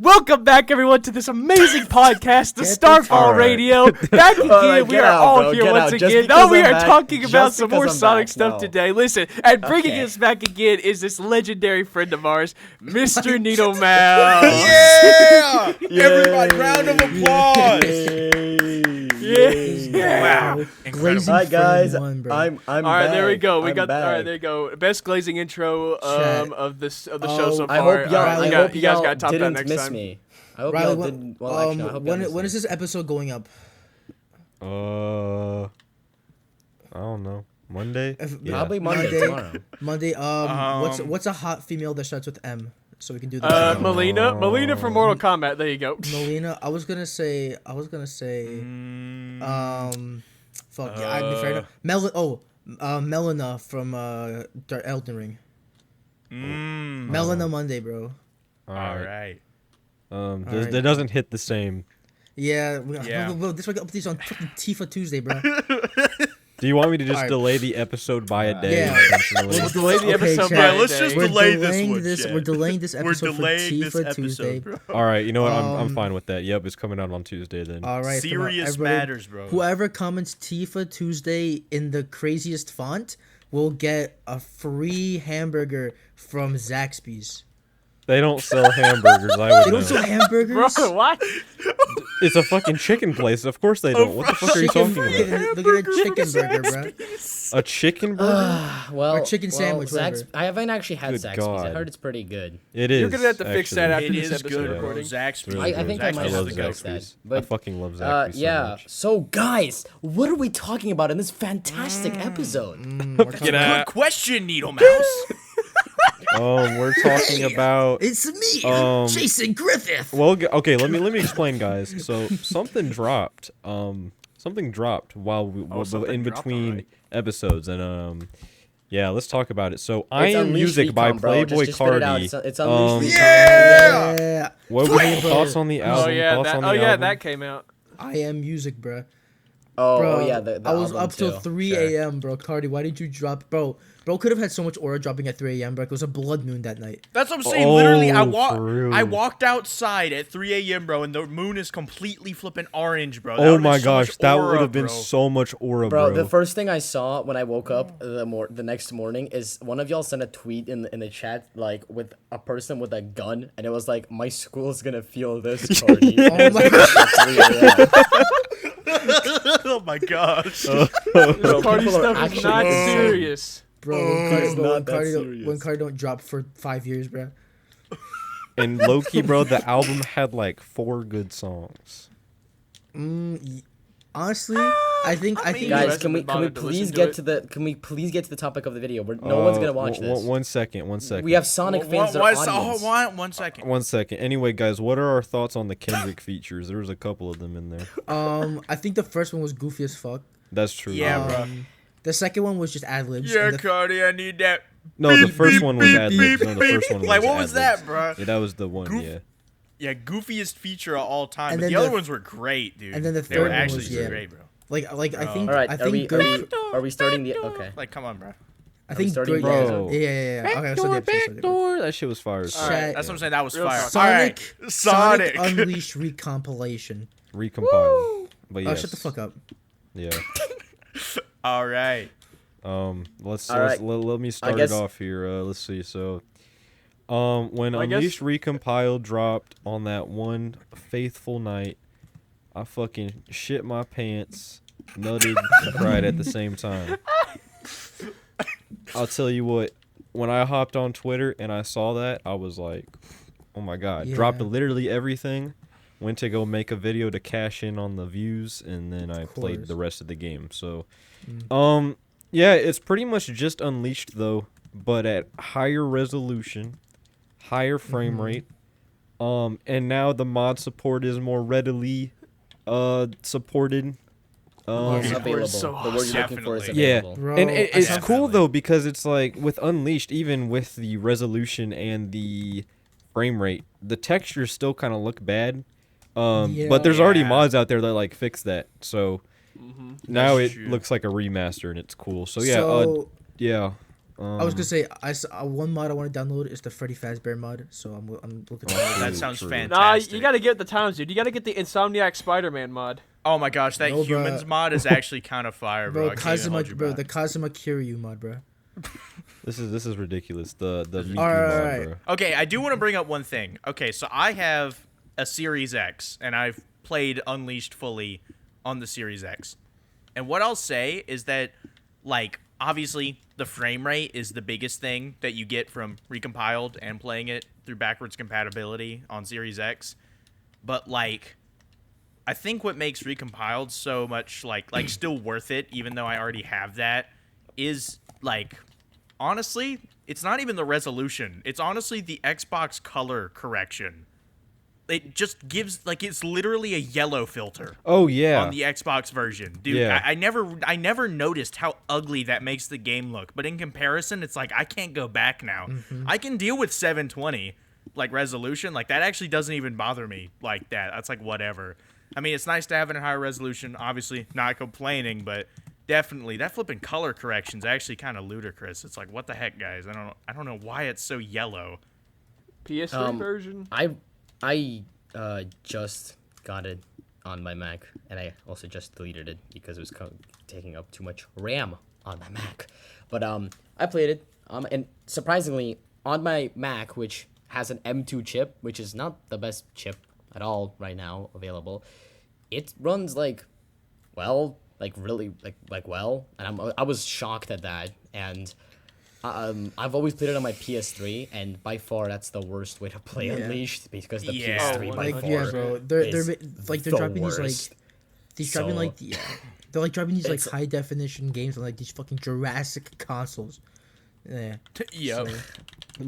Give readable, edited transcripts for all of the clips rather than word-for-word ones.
Welcome back, everyone, to this amazing podcast, the Starfall Radio. Back again, we are all here once again. Now we are talking about some more Sonic stuff today. Listen, and bringing us back again is this legendary friend of ours, Mr. Needle Mouse. Yeah! Everybody, round of applause. Wow. Hi guys, I'm all right, back. there we go. We I'm got back. all right. There you go. Best glazing intro of the show so far. I hope y'all, you guys got to top that didn't next miss time. me. I hope Riley, y'all didn't. Well, actually, I hope y'all missed when me. is this episode going up? I don't know. Monday? Probably Monday tomorrow. Monday. What's a hot female that starts with M? So we can do that. Melina from Mortal Kombat. There you go. Melina. I was gonna say. Fuck yeah. I'd be fair enough. Melina from Elden Ring. Melina Monday, bro. All right. That doesn't hit the same. Yeah. Well, this one got these on fucking Tifa Tuesday, bro. Do you want me to just Alright. delay the episode by a day? Yeah. We'll delay the episode chat. by a Let's day. just delay this one. We're delaying this episode for Tifa Tuesday. bro. All right, you know what? I'm fine with that. Yep, it's coming out on Tuesday then. All right. Serious matters, bro. Whoever comments Tifa Tuesday in the craziest font will get a free hamburger from Zaxby's. They don't sell hamburgers. I would They don't know. sell hamburgers? Bro, what? It's a fucking chicken place. Of course they don't. What the fuck are you talking about? Look at a chicken burger, bro. A chicken burger? Well, Or chicken sandwich, whatever. I haven't actually had Good Zaxby's. God. I heard it's pretty good. It is. You're gonna have to fix that after after this this episode episode recording. Zaxby's. Really I think good. I might I have love to go with that. Zaxby's. I But fucking love Zaxby's so much. So guys, what are we talking about in this fantastic episode? Good question, Needle Mouse. We're talking about. It's me, Jason Griffith. Well, okay. Let me explain, guys. So something dropped. Something dropped while in between episodes, and yeah, let's talk about it. So I Am Music by Playboy Cardi. It's Unleashed Yeah. What were your thoughts on the album? That came out. I Am Music, bro. Oh yeah, the I was album up till too. 3 a.m., bro. Cardi, why did you drop, bro? Bro could have had so much aura dropping at 3 a.m., bro. It was a blood moon that night. That's what I'm saying. Literally, for real. I walked outside at 3 a.m., bro, and the moon is completely flipping orange, bro. Oh my gosh, that would have been so much aura, bro. The first thing I saw when I woke up the next morning is one of y'all sent a tweet in the chat like with a person with a gun, and it was like, "My school's gonna feel this, Cardi." Oh my god. Oh my gosh. Bro, Cardi people are stuff is actually not insane. serious. Bro, it's not that when serious. Cardi don't drop for 5 years, bro. And low-key, bro, the album had like 4 good songs. Honestly, I think Guys, can we please get to the topic of the video? No one's gonna watch this. One second. We have Sonic fans that are audience. One second. 1 second. Anyway, guys, what are our thoughts on the Kendrick features? There was a couple of them in there. I think the first one was goofy as fuck. That's true. Yeah, bro. The second one was just ad libs. Yeah, Cardi, I need that. No, the first one was ad libs. No, the first one was Like, what was ad-libs. that, bro? Yeah, that was the one. Goof- Yeah. Yeah, goofiest feature of all time. And But then the other the- ones were great, dude. and then the they were third one actually was, yeah. great, bro. Like I think All right, I think are we starting the okay? Like, come on, bro. I think starting Great, Bro. yeah. Okay, let's start the episode. Backdoor. That shit was fire. as All fuck. right, that's what I'm saying. That was Real fire. talk. All right, Sonic Sonic. Unleashed Recompilation. Recompiled. But Oh, yes. shut the fuck up. Yeah. All right. Let me start it off here. Let's see. So, when Unleashed Recompiled dropped on that one faithful night, I fucking shit my pants, nutted, and cried at the same time. I'll tell you what. When I hopped on Twitter and I saw that, I was like, "Oh my god!" Yeah. Dropped literally everything. Went to go make a video to cash in on the views, and then I played the rest of the game. So, yeah, it's pretty much just Unleashed though, but at higher resolution, higher frame rate, and now the mod support is more readily supported. Available. So the word you're looking for is yeah, available. Bro, and it's definitely. cool though because it's like with Unleashed, even with the resolution and the frame rate, the textures still kind of look bad. But there's already mods out there that like fix that. So now That's it true. looks like a remaster and it's cool. So I was gonna say one mod I want to download is the Freddy Fazbear mod, so I'm looking for that. That sounds Nah, fantastic. you gotta get the times, dude. You gotta get the Insomniac Spider-Man mod. Oh my gosh, that No, bro. humans mod is actually kind of fire, bro. Bro, I can't even hold you back. the Kazuma Kiryu mod, bro. This is ridiculous. The Mickey Alright. mod, bro. Okay, I do want to bring up one thing. Okay, so I have a Series X, and I've played Unleashed fully on the Series X. And what I'll say is that, like, obviously the frame rate is the biggest thing that you get from Recompiled and playing it through backwards compatibility on Series X. But, like, I think what makes Recompiled so much, like still worth it, even though I already have that, is, like, honestly, it's not even the resolution. It's honestly the Xbox color correction. It just gives, like, it's literally a yellow filter. Oh yeah. On the Xbox version, dude. Yeah. I never noticed how ugly that makes the game look. But in comparison, it's like I can't go back now. I can deal with 720 like resolution. Like that actually doesn't even bother me like that. That's like whatever. I mean, it's nice to have it in higher resolution. Obviously, not complaining, but definitely that flipping color correction's actually kind of ludicrous. It's like what the heck, guys? I don't know why it's so yellow. PS3 version. I just got it on my Mac, and I also just deleted it because it was taking up too much RAM on my Mac. But I played it, and surprisingly, on my Mac, which has an M2 chip, which is not the best chip at all right now available, it runs like really well, and I was shocked at that. And I've always played it on my PS3, and by far that's the worst way to play Unleashed because the PS3 by far bro. They're dropping worst. these they're like dropping these like high definition games on like these fucking Jurassic consoles. Yeah. Yep.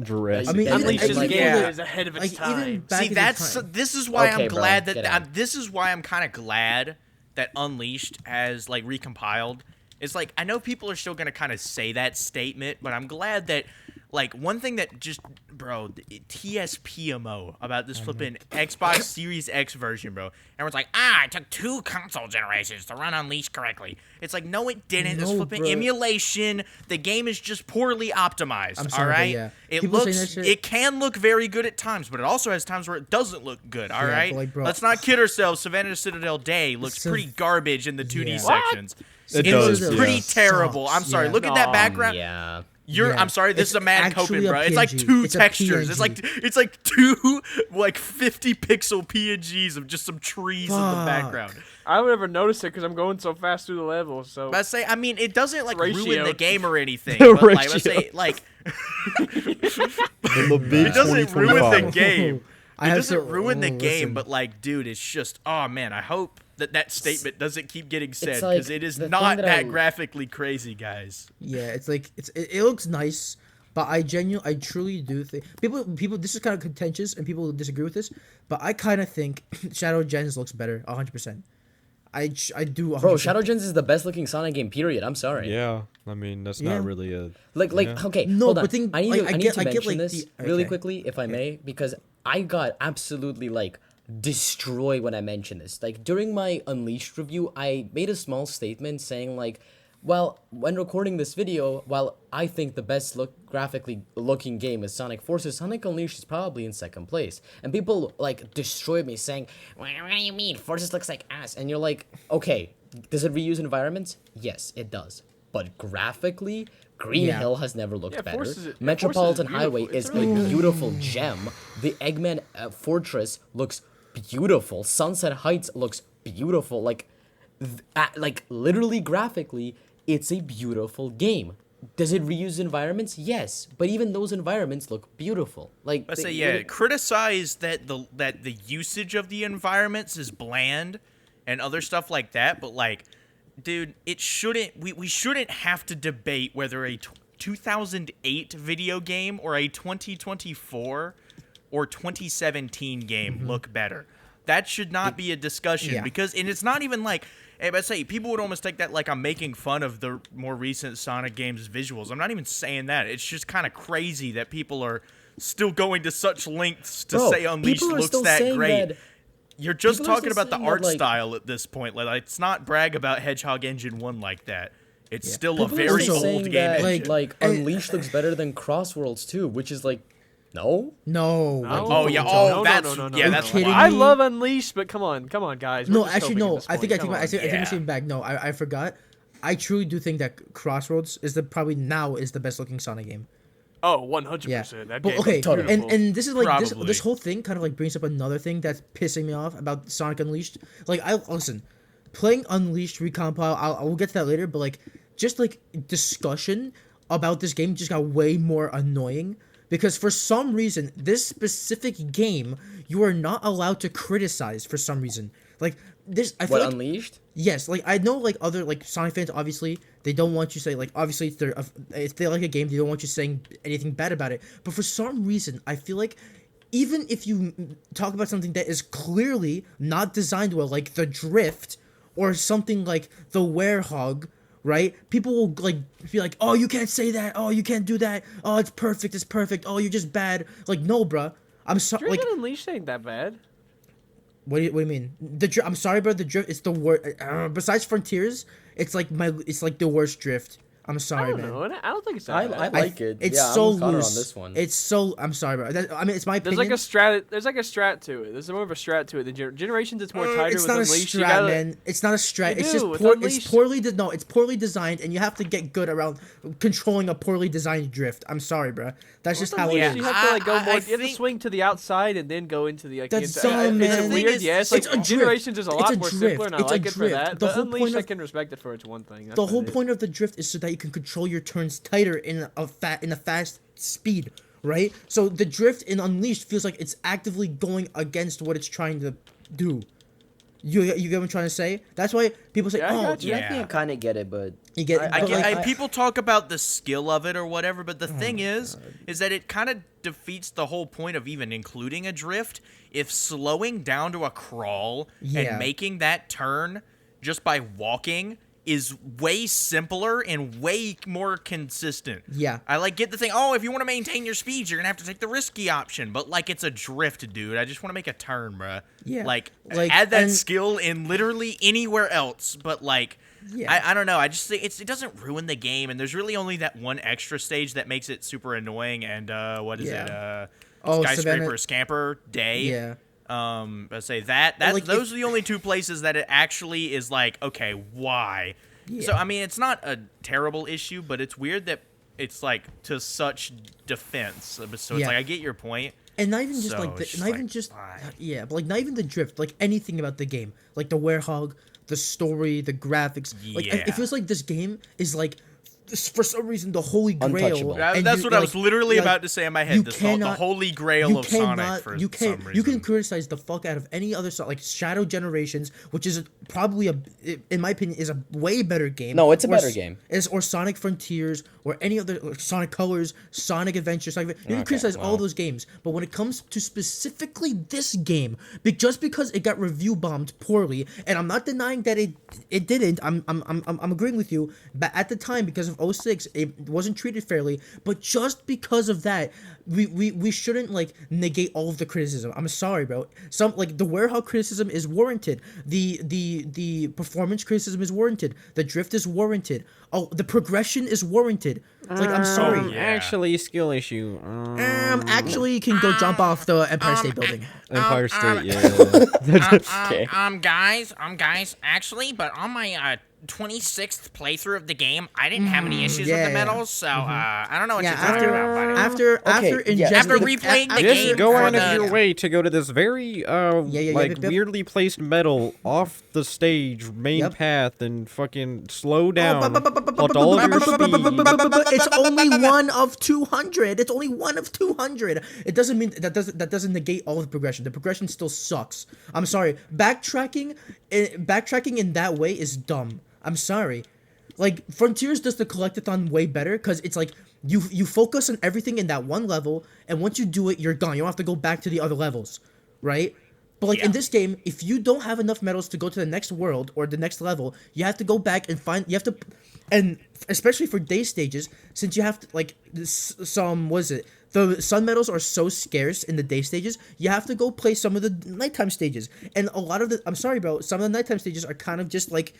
Jurassic. I mean, Unleashed even, is ahead of its even time. back See, in the that's time- this is why Okay, I'm bro, glad get that out. this is why I'm kind of glad that Unleashed has like recompiled. It's like I know people are still gonna kind of say that statement, but I'm glad that like one thing that just TSPMO about this flipping Xbox Series X version, bro. Everyone's like, it took 2 console generations to run Unleashed correctly. It's like, no, it didn't. This No, flipping bro. emulation. The game is just poorly optimized. I'm sorry, all but right, yeah. it People saying looks, that shit- it can look very good at times, but it also has times where it doesn't look good. All Yeah, right, but, like, bro, let's not kid ourselves. Savannah Citadel Day looks pretty garbage in the 2D Yeah. sections. It It does, looks yeah. pretty terrible. Sucks, I'm sorry. yeah. Look at that background. Yeah. You're. Yeah. I'm sorry. This It's is a man actually coping, a bro. It's like PNG. 2 It's a textures. PNG. It's like 2 like 50 pixel PNGs of just some trees in the Fuck. background. I would never notice it because I'm going so fast through the levels. So But I say, I mean, it doesn't like ruin Ratio. the game or anything. But like, let's say, like, The big it doesn't ruin the 2025. game. I It have doesn't to- ruin the oh, game, listen. but like, dude, it's just, oh man, I hope that statement doesn't keep getting said like because it is the thing not that that I- graphically crazy, guys. Yeah, it's like it looks nice, but I truly do think people. This is kind of contentious, and people disagree with this, but I kind of think Shadow Gens looks better, 100%. I do. 100%. Bro, Shadow Gens is the best looking Sonic game, period. I'm sorry. Yeah, I mean that's Yeah. not really a. Like, Yeah. okay, No, hold on. but think- I need like, to, I I need get- to I get, mention like, this the- really okay. quickly, if I may, because I got absolutely, like, destroyed when I mentioned this. Like, during my Unleashed review, I made a small statement saying, like, well, when recording this video, while I think the best graphically looking game is Sonic Forces, Sonic Unleashed is probably in second place. And people, like, destroyed me saying, what do you mean? Forces looks like ass. And you're like, okay, does it reuse environments? Yes, it does. But graphically, Green Yeah. Hill has never looked Yeah, better. Forces is Metropolitan beautiful. Highway It's is really a good. beautiful gem. The Eggman Fortress looks beautiful. Sunset Heights looks beautiful. Like literally graphically, it's a beautiful game. Does it reuse environments? Yes, but even those environments look beautiful. Like I say, yeah, criticize that the usage of the environments is bland and other stuff like that, but like, dude, it shouldn't. We shouldn't have to debate whether a 2008 video game or a 2024 or 2017 game look better. That should not be a discussion Yeah. because, and it's not even like. I say people would almost take that like I'm making fun of the more recent Sonic games visuals. I'm not even saying that. It's just kind of crazy that people are still going to such lengths to Bro, say Unleashed people are looks still that saying great. that- You're just people are talking still about the saying that, art like- style at this point. Like, let's not brag about Hedgehog Engine 1 like that. it's still a People are very also old saying game that engine. like Unleashed looks better than Crossworlds too, which is like, no. No. No. Oh yeah, No, that's no. that's kidding why. I me? love Unleashed, but come on, guys. We're No, just actually, coping at no. this I think point. Come on. I think Yeah. I'm saying back. No, I forgot. I truly do think that Crossroads is probably now is the best looking Sonic game. Oh, 100%. Yeah. That But game okay, is beautiful. and this is like Probably. this whole thing kind of like brings up another thing that's pissing me off about Sonic Unleashed. Like listen, playing Unleashed Recompile, I'll get to that later, but like just like discussion about this game just got way more annoying because for some reason this specific game you are not allowed to criticize for some reason. Like this I feel What, like Unleashed? yes, like I know like other like Sonic fans obviously they don't want you say like obviously if they like a game they don't want you saying anything bad about it. But for some reason I feel like even if you talk about something that is clearly not designed well, like the drift or something like the Werehog, right? People will like be like, "Oh, you can't say that. Oh, you can't do that. Oh, it's perfect. It's perfect. Oh, you're just bad." Like, no, bruh. I'm sorry. Drift Like, and Unleashed ain't that bad. what do you mean? I'm sorry, bro. The drift. It's the worst. Besides Frontiers, it's like the worst drift. I'm I sorry, don't man. know. I don't think it's that I bad. like it. It's yeah, so I'm Connor loose. on this one. It's so. I'm sorry, bro. I mean, it's my There's opinion. like a strat to it. There's more of a strat to it. Generations, it's more tighter It's with not a Unleashed. You strat, gotta, man. It's not a strat. You It's do, just with poor. Unleashed. It's poorly designed, and you have to get good around controlling a poorly designed drift. I'm sorry, bro. That's just how it Unleashed, is. You have to like go I more. You have to think- swing to the outside and then go into the. Like, That's into, dumb, It's man. weird, yeah. It's like It's a drift. Generations is a It's lot a more drift. simpler, and I It's a like it for drift. that. The But whole Unleashed, point I of- can respect it for its one thing. That's The what whole it is. point of the drift is so that you can control your turns tighter in a fast speed, right? So the drift in Unleashed feels like it's actively going against what it's trying to do. You get what I'm trying to say? That's why people say, Yeah, I "Oh, got you. yeah, I Yeah. think I kind of get it, but you get." I but, get- like, People talk about the skill of it or whatever, but the Oh thing is that it kind of defeats the whole point of even including a drift if slowing down to a crawl Yeah. and making that turn just by walking is way simpler and way more consistent. Yeah. I like get the thing, oh, if you want to maintain your speed, you're going to have to take the risky option, but like it's a drift, dude. I just want to make a turn, bruh. Yeah. Like Like, add that and- skill in literally anywhere else, but like Yeah. I don't know. I just think it doesn't ruin the game, and there's really only that one extra stage that makes it super annoying. And what is it? Oh, Skyscraper, Savannah- Scamper Day. Yeah. I say that like, those are the only two places that it actually is like, okay, why? So Yeah. I mean, it's not a terrible issue, but it's weird that it's like to such defense. So it's Yeah. like I get your point. And not even just So like it's the, not even like, just why? yeah, but like not even the drift, like anything about the game, like the Werehog, the story, the graphics. Like Yeah. it feels like this game is like for some reason the holy grail. Untouchable. and That's you- what I was like- literally like, about to say in my head. you The cannot- holy grail you of cannot, Sonic for you can some you can reason. criticize the fuck out of any other like Shadow Generations, which is probably in my opinion is a way better game. No, it's a or better s- game. or Sonic Frontiers or any other or Sonic Colors, Sonic Adventure, you can Okay, criticize all well. those games, but when it comes to specifically this game, just because it got review bombed poorly, and I'm not denying that it didn't, I'm agreeing with you, but at the time because of 06, it wasn't treated fairly, but just because of that, we shouldn't like negate all of the criticism. I'm sorry, bro. Some like the Werehog criticism is warranted. The performance criticism is warranted. The drift is warranted. Oh, the progression is warranted. Like I'm sorry. Yeah. Actually, skill issue. Actually, you can go jump off the Empire State Building. Empire State, yeah. Okay. guys, actually, but on my 26th playthrough of the game, I didn't have any issues with yeah. the medals, so I don't know what Yeah, you're talking about, buddy. After yeah. After ingesting replaying the Just game go for out of the- your way to go to this very like yep. weirdly placed metal off the stage main Yep. path and fucking slow down Oh, at all of your speed. It's only one of 200. It's only one of 200. It doesn't mean that doesn't negate all of the progression. The progression still sucks. I'm sorry. Backtracking in that way is dumb. I'm sorry. Like Frontiers does the collectathon way better because it's like you focus on everything in that one level, and once you do it, you're gone. You don't have to go back to the other levels, right? But like in Yeah. this game, if you don't have enough medals to go to the next world or the next level, you have to go back and find. You have to, and especially for day stages, since you have to like some was it the sun medals are so scarce in the day stages, you have to go play some of the nighttime stages, and a lot of the I'm sorry, bro, some of the nighttime stages are kind of just like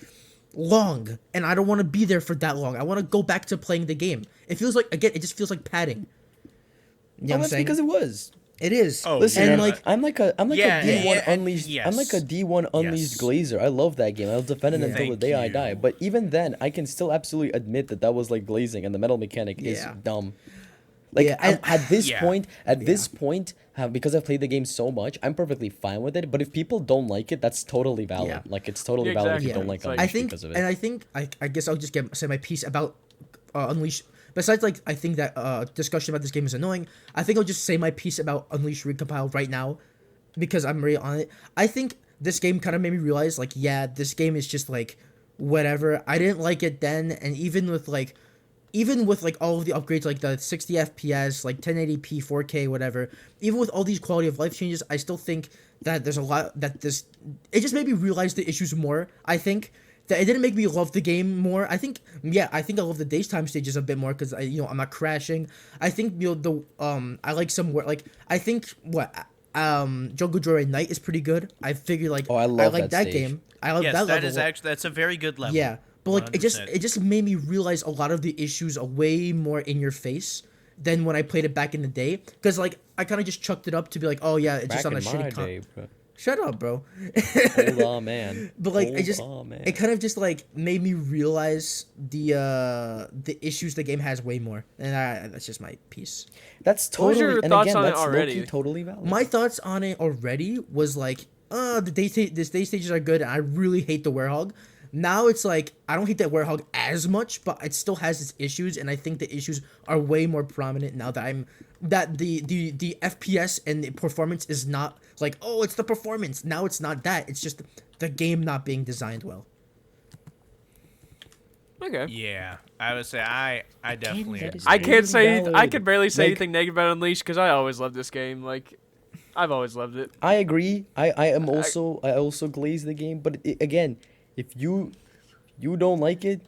long, and I don't want to be there for that long. I want to go back to playing the game. It feels like, again, it just feels like padding. You know what I'm that's saying? because it was. It is. Oh, Listen, and yeah. like, I'm like a D1 Unleashed. yes. I'm like a D1 Unleashed Yes. Glazer. I love that game. I'll defend it Yeah. until the Thank day I you. die. But even then, I can still absolutely admit that was like glazing, and the metal mechanic is Yeah. dumb. Like Yeah, and- at this Yeah. point, because I've played the game so much, I'm perfectly fine with it. But if people don't like it, that's totally valid. Yeah. Like it's totally Yeah, valid if you exactly. don't like It's like- Unleashed I think, because of it. and I guess I'll just say my piece about Unleashed. Besides, like, I think that discussion about this game is annoying. I think I'll just say my piece about Unleashed Recompiled right now, because I'm really on it. I think this game kind of made me realize, like, yeah, this game is just like whatever. I didn't like it then, and even with all of the upgrades, like the 60 FPS, like 1080p, 4K, whatever, even with all these quality of life changes, I still think that there's a lot it just made me realize the issues more. I think that it didn't make me love the game more. I think I love the daytime stages a bit more because I'm not crashing. I think I like some more, like, I think Jungle Joyride Night is pretty good. I figured, like, Oh, I love like that that stage. game. I love Yes, that that level. is actually that's a very good level. Yeah, but like it 100%. just made me realize a lot of the issues are way more in your face than when I played it back in the day. Because, like, I kind of just chucked it up to be like, oh yeah, it's Back just on a in my shitty day, bro. Shut up, bro. Hold on, man. But like Hold on, man. it kind of just like made me realize the issues the game has way more, and that's just my piece. That's What was totally. your And thoughts again, on it that's already? low-key totally valid. My thoughts on it already was like, the day stages are good, and I really hate the Werehog. Now it's like I don't hate that Werehog as much, but it still has its issues, and I think the issues are way more prominent now that the FPS and the performance is not like, oh, it's the performance. Now it's not that. It's just the game not being designed well. Okay. Yeah, I would say I definitely that is agree. I can't say valid. I could barely say Like- anything negative about Unleashed because I always loved this game. Like, I've always loved it. I agree. I also glaze the game, but again, if you don't like it,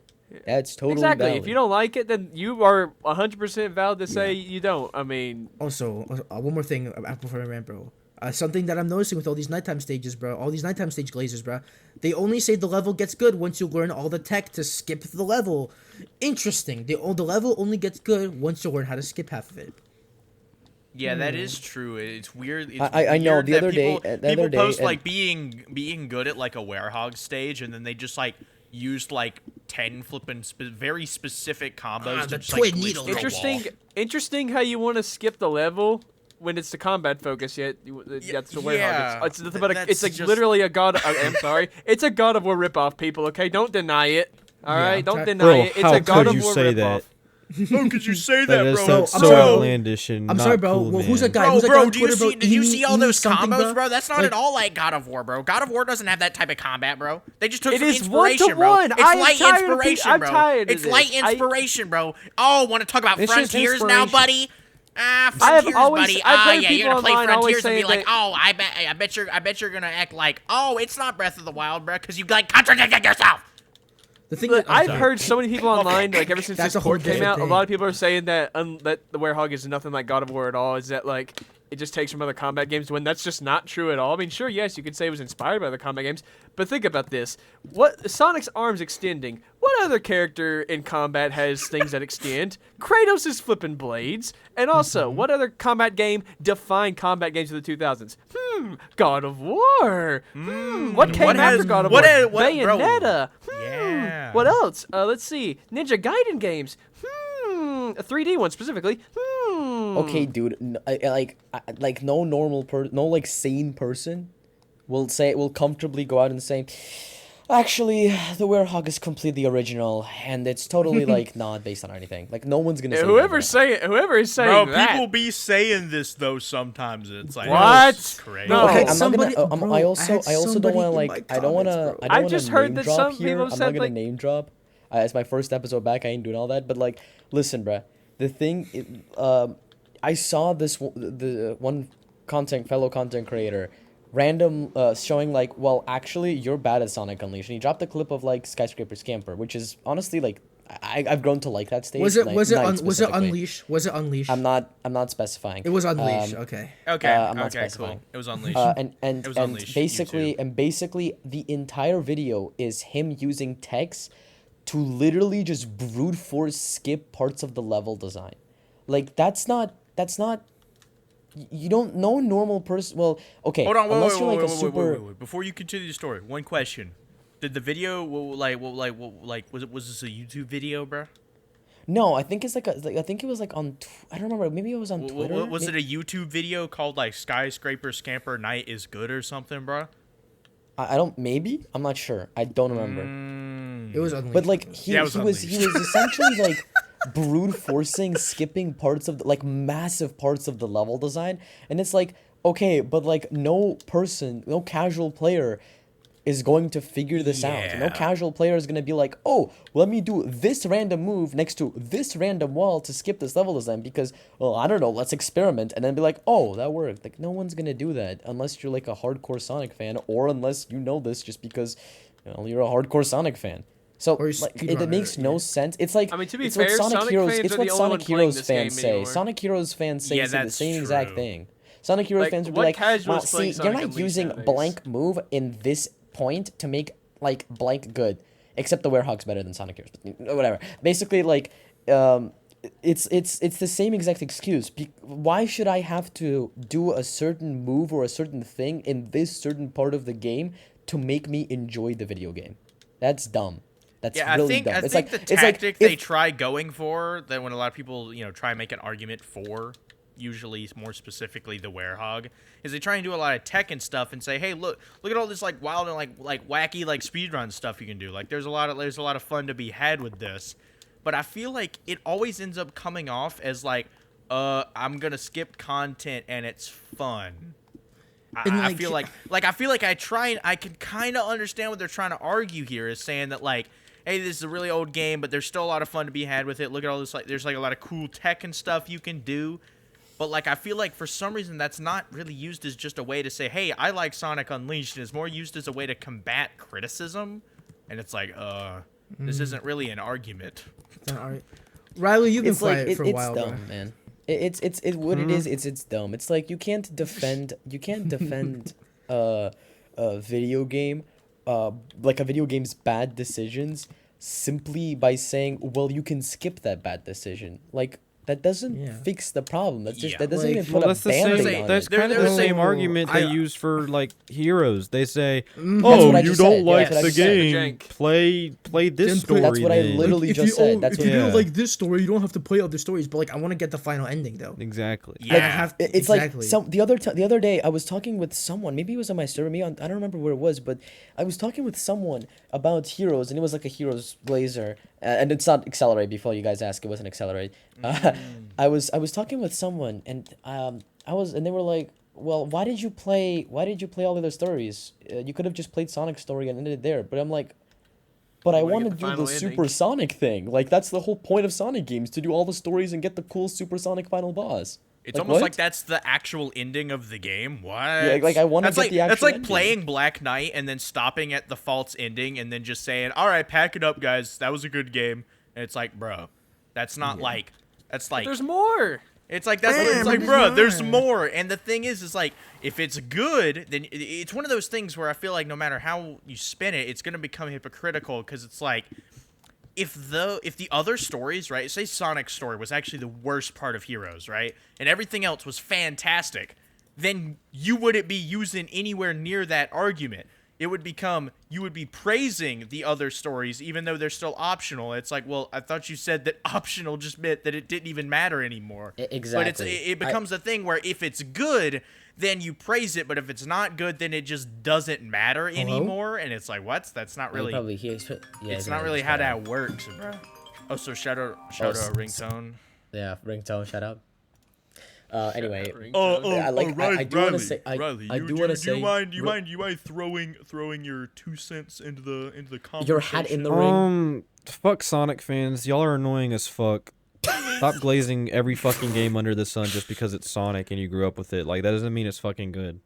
that's totally Exactly. valid. If you don't like it, then you are 100% valid to say you don't. I mean, Also, one more thing before I rant, bro. Something that I'm noticing with all these nighttime stages, bro. All these nighttime stage glazers, bro. They only say the level gets good once you learn all the tech to skip the level. Interesting. The level only gets good once you learn how to skip half of it. Yeah, that is true. It's weird. It's I know, weird the that other day- people, the other people day, post and- like being good at like a Werehog stage, and then they just like used like 10 flipping very specific combos to the just, like, twin glitch needle. through a interesting. wall. Interesting how you want to skip the level when it's the combat focus. Yet that's the Werehog. yeah, It's nothing but it's that's like just- literally a god. I'm sorry. It's a God of War ripoff. People, okay, don't deny it. All Yeah, right, I'm don't try- deny Bro, it. It's how a God could of you War say ripoff. that? How could you say That that, is bro? that's I'm so sorry. outlandish and I'm not sorry, bro. cool, Well, who's a man. guy? Bro, Who's a guy bro, on do you Twitter, bro? see? Did you see all Emu those something, combos, bro? That's not Like- at all like God of War, bro. God of War doesn't have that type of combat, bro. They just took It some is inspiration, bro. one-to-one. It's I am light tired of inspiration, I'm bro. tired of It's light this. inspiration, bro. Oh, want to talk about It's just Frontiers now, inspiration. buddy? I have Frontiers, always- buddy. I've heard Yeah, people you're gonna play online always Frontiers and be saying like, that- oh, I bet you're gonna act like, oh, it's not Breath of the Wild, bro, because you like contradicted yourself. The thing Look, that I'm I've sorry. heard so many people online, like ever since That's this a whole port came different out, a thing. lot of people are saying that that the Werehog is nothing like God of War at all. Is that like it just takes from other combat games when that's just not true at all? I mean, sure, yes, you could say it was inspired by the combat games, but think about this: what Sonic's arms extending? What other character in combat has things that extend? Kratos is flipping blades, and also, what other combat game defined combat games of the 2000s? God of War. What came What after has- God of what War? has- what- bro? Bayonetta. Yeah. What else? Let's see. Ninja Gaiden games. A 3D one specifically. Okay, dude. Like no normal no like sane person will comfortably go out and say, actually, the Werehog is completely original and it's totally like not based on anything. Like no one's gonna say Whoever that. is saying Bro, that. people be saying this though sometimes. It's like What? it's crazy. No. Okay, had I'm not gonna. somebody- bro, I I also had don't somebody want to in like. my I don't want to. comments, bro. I don't I've want just to heard name that drop some here. people I'm said, not gonna like- name drop. It's my first episode back. I ain't doing all that. But like, listen, bruh. The thing, I saw this the one fellow content creator, random showing like, well, actually, you're bad at Sonic Unleashed. And he dropped a clip of like Skyscraper Scamper, which is honestly like I've grown to like that stage. Was it Night was it specifically. Unleashed? Was it Unleashed? I'm not specifying. It was Unleashed. Okay. Okay. I'm not okay. specifying. Cool. It was Unleashed. And It was and Unleashed, basically the entire video is him using text to literally just brute force skip parts of the level design. Like that's not you don't know normal person. Well, okay, Hold on. unless Wait, you're like wait, a wait, super. wait. Before you continue the story, one question: did the video was this a YouTube video, bro? No, I think it's I think it was like on. I don't remember. Maybe it was on Twitter. Was it a YouTube video called like Skyscraper Scamper Night is Good or something, bro? I don't. Maybe I'm not sure. I don't remember. It was Unleashed. But like he was Unleashed. essentially like brute forcing skipping parts of like massive parts of the level design, and it's like okay, but like no casual player is going to figure this out. No Yeah. casual player is going to be like, oh, let me do this random move next to this random wall to skip this level design because, well, I don't know, let's experiment. And then be like, oh, that worked. Like, no one's going to do that unless you're like a hardcore Sonic fan or unless you know this just because, you're a hardcore Sonic fan. So Or like, speedrunner, it makes no yeah. sense. It's like I mean, to be it's what fair, Sonic fans it's are what the only Sonic one playing Heroes this fans game say. anymore. Sonic Heroes fans say Yeah, the that's same exact true. thing. Sonic Heroes Like, fans would be what like, casuals well, playing see, you're Sonic not Unleashed using nowadays? blank move in this point to make like blank good, except the Werehog's better than Sonic Heroes. But whatever. Basically, like, it's the same exact excuse. Why should I have to do a certain move or a certain thing in this certain part of the game to make me enjoy the video game? That's dumb. That's Yeah, really I dumb. think It's the like tactic they try going for, that when a lot of people, try and make an argument for, usually more specifically the Werehog, is they try and do a lot of tech and stuff and say, hey, look at all this like wild and like wacky like speedrun stuff you can do. Like there's a lot of fun to be had with this. But I feel like it always ends up coming off as like, I'm gonna skip content and it's fun. I feel like I can kind of understand what they're trying to argue here, is saying that like, hey, this is a really old game, but there's still a lot of fun to be had with it. Look at all this, like, there's like a lot of cool tech and stuff you can do. But like, I feel like for some reason that's not really used as just a way to say, hey, I like Sonic Unleashed. It's more used as a way to combat criticism. And it's like, this isn't really an argument. Alright. Riley, you've been it's like quiet for a it's while, dumb, bro. man. It's what it is. It's dumb. It's like you can't defend a video game, like a video game's bad decisions simply by saying, well, you can skip that bad decision. Like that doesn't fix the problem. That doesn't Like, even put a that's the band-aid same. on That's it. kind of the same Oh, argument they I- use for like Heroes. They say, That's "Oh, what I you just don't said. Yeah, like that's what I the just said. game. Jank. Play this Then story." That's what I then." literally just said. That's if what you don't Yeah. like this story, you don't have to play other stories. But like, I want to get the final ending though. Exactly. Yeah. Like, I have It's exactly. like the other day I was talking with someone. Maybe it was on my server. I don't remember where it was, but I was talking with someone about Heroes, and it was like a Heroes Blazer, and it's not Accelerate. Before you guys ask, it wasn't Accelerate. I was talking with someone, and they were like, well, why did you play all the other stories? You could have just played Sonic's story and ended it there. But I'm like, but I wanna want to get the do final the ending. Super Sonic thing. Like that's the whole point of Sonic games, to do all the stories and get the cool Super Sonic final boss. It's Like, almost what? like that's the actual ending of the game. What? Yeah, like, I wanna That's get like the that's actual like ending. playing Black Knight and then stopping at the false ending and then just saying, "All right, pack it up, guys. That was a good game." And it's like, bro, that's not like that's like There's more. it's like that's Yeah, it's like, but bro, there's there's more. more. And the thing is like, if it's good, then it's one of those things where I feel like no matter how you spin it, it's gonna become hypocritical because it's like, if the other stories, right, say Sonic's story was actually the worst part of Heroes, right, and everything else was fantastic, then you wouldn't be using anywhere near that argument. It would become, you would be praising the other stories even though they're still optional. It's like, well, I thought you said that optional just meant that it didn't even matter anymore. Exactly. But it becomes a thing where if it's good, then you praise it, but if it's not good, then it just doesn't matter anymore. And it's like, what? That's not really. Probably he's, yeah, It's not really how that works, bro. Oh, so shout out a ringtone. Yeah, ringtone. Shout out. Anyway, Ringtone. I do want to say, I do want to say, You mind throwing your 2 cents into the conversation? your hat in the ring. Fuck Sonic fans. Y'all are annoying as fuck. Stop glazing every fucking game under the sun just because it's Sonic and you grew up with it. Like, that doesn't mean it's fucking good.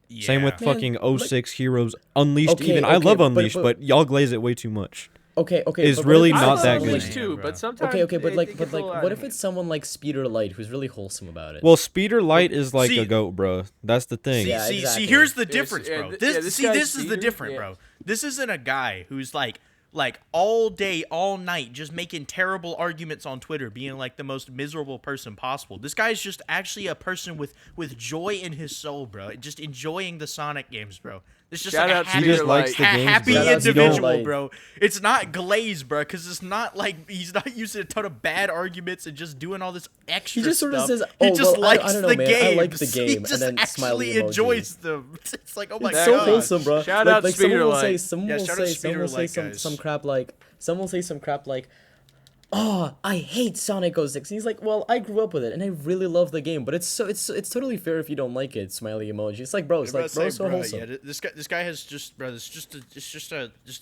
Yeah. Same with Man, fucking 06 Heroes Unleashed. Okay, I love but- Unleashed, but y'all glaze it way too much. Okay, is but what really if it's not someone that like- good. Unleashed too, bro. but sometimes Okay, but it like, gets a little out what of if hand. it's someone like Speeder Light who's really wholesome about it? Well, Speeder Light is like See- a goat, bro. That's the thing. Yeah, See, exactly. here's the Yes, difference, yeah, bro. this guy's This is the Peter, different, yeah. bro. This isn't a guy who's like all day, all night, just making terrible arguments on Twitter, being like the most miserable person possible. This guy's just actually a person with joy in his soul, bro. Just enjoying the Sonic games, bro. It's just Shout like out a happy, Speeder He just likes the games, happy bro. Shout out Speeder individual, Light. bro. It's not Glaze, bro, because it's not like he's not using a ton of bad arguments and just doing all this extra He just sort of stuff. says, he "Oh, just well, I likes don't know, the man. games. I like the He game," just and then smiley actually emoji. enjoys them. It's like, oh my It's god, so wholesome, bro. Shout like, out like Speeder someone will Light. say, someone Yeah, will shout out say, Speeder someone will say Light, some guys. crap like, someone will say some crap like, "Oh, I hate Sonic 06." And he's like, "Well, I grew up with it, and I really love the game, but it's totally fair if you don't like it." Smiley emoji. It's like, bro, it's like, bro, so wholesome. Yeah, this guy has just, bro. It's just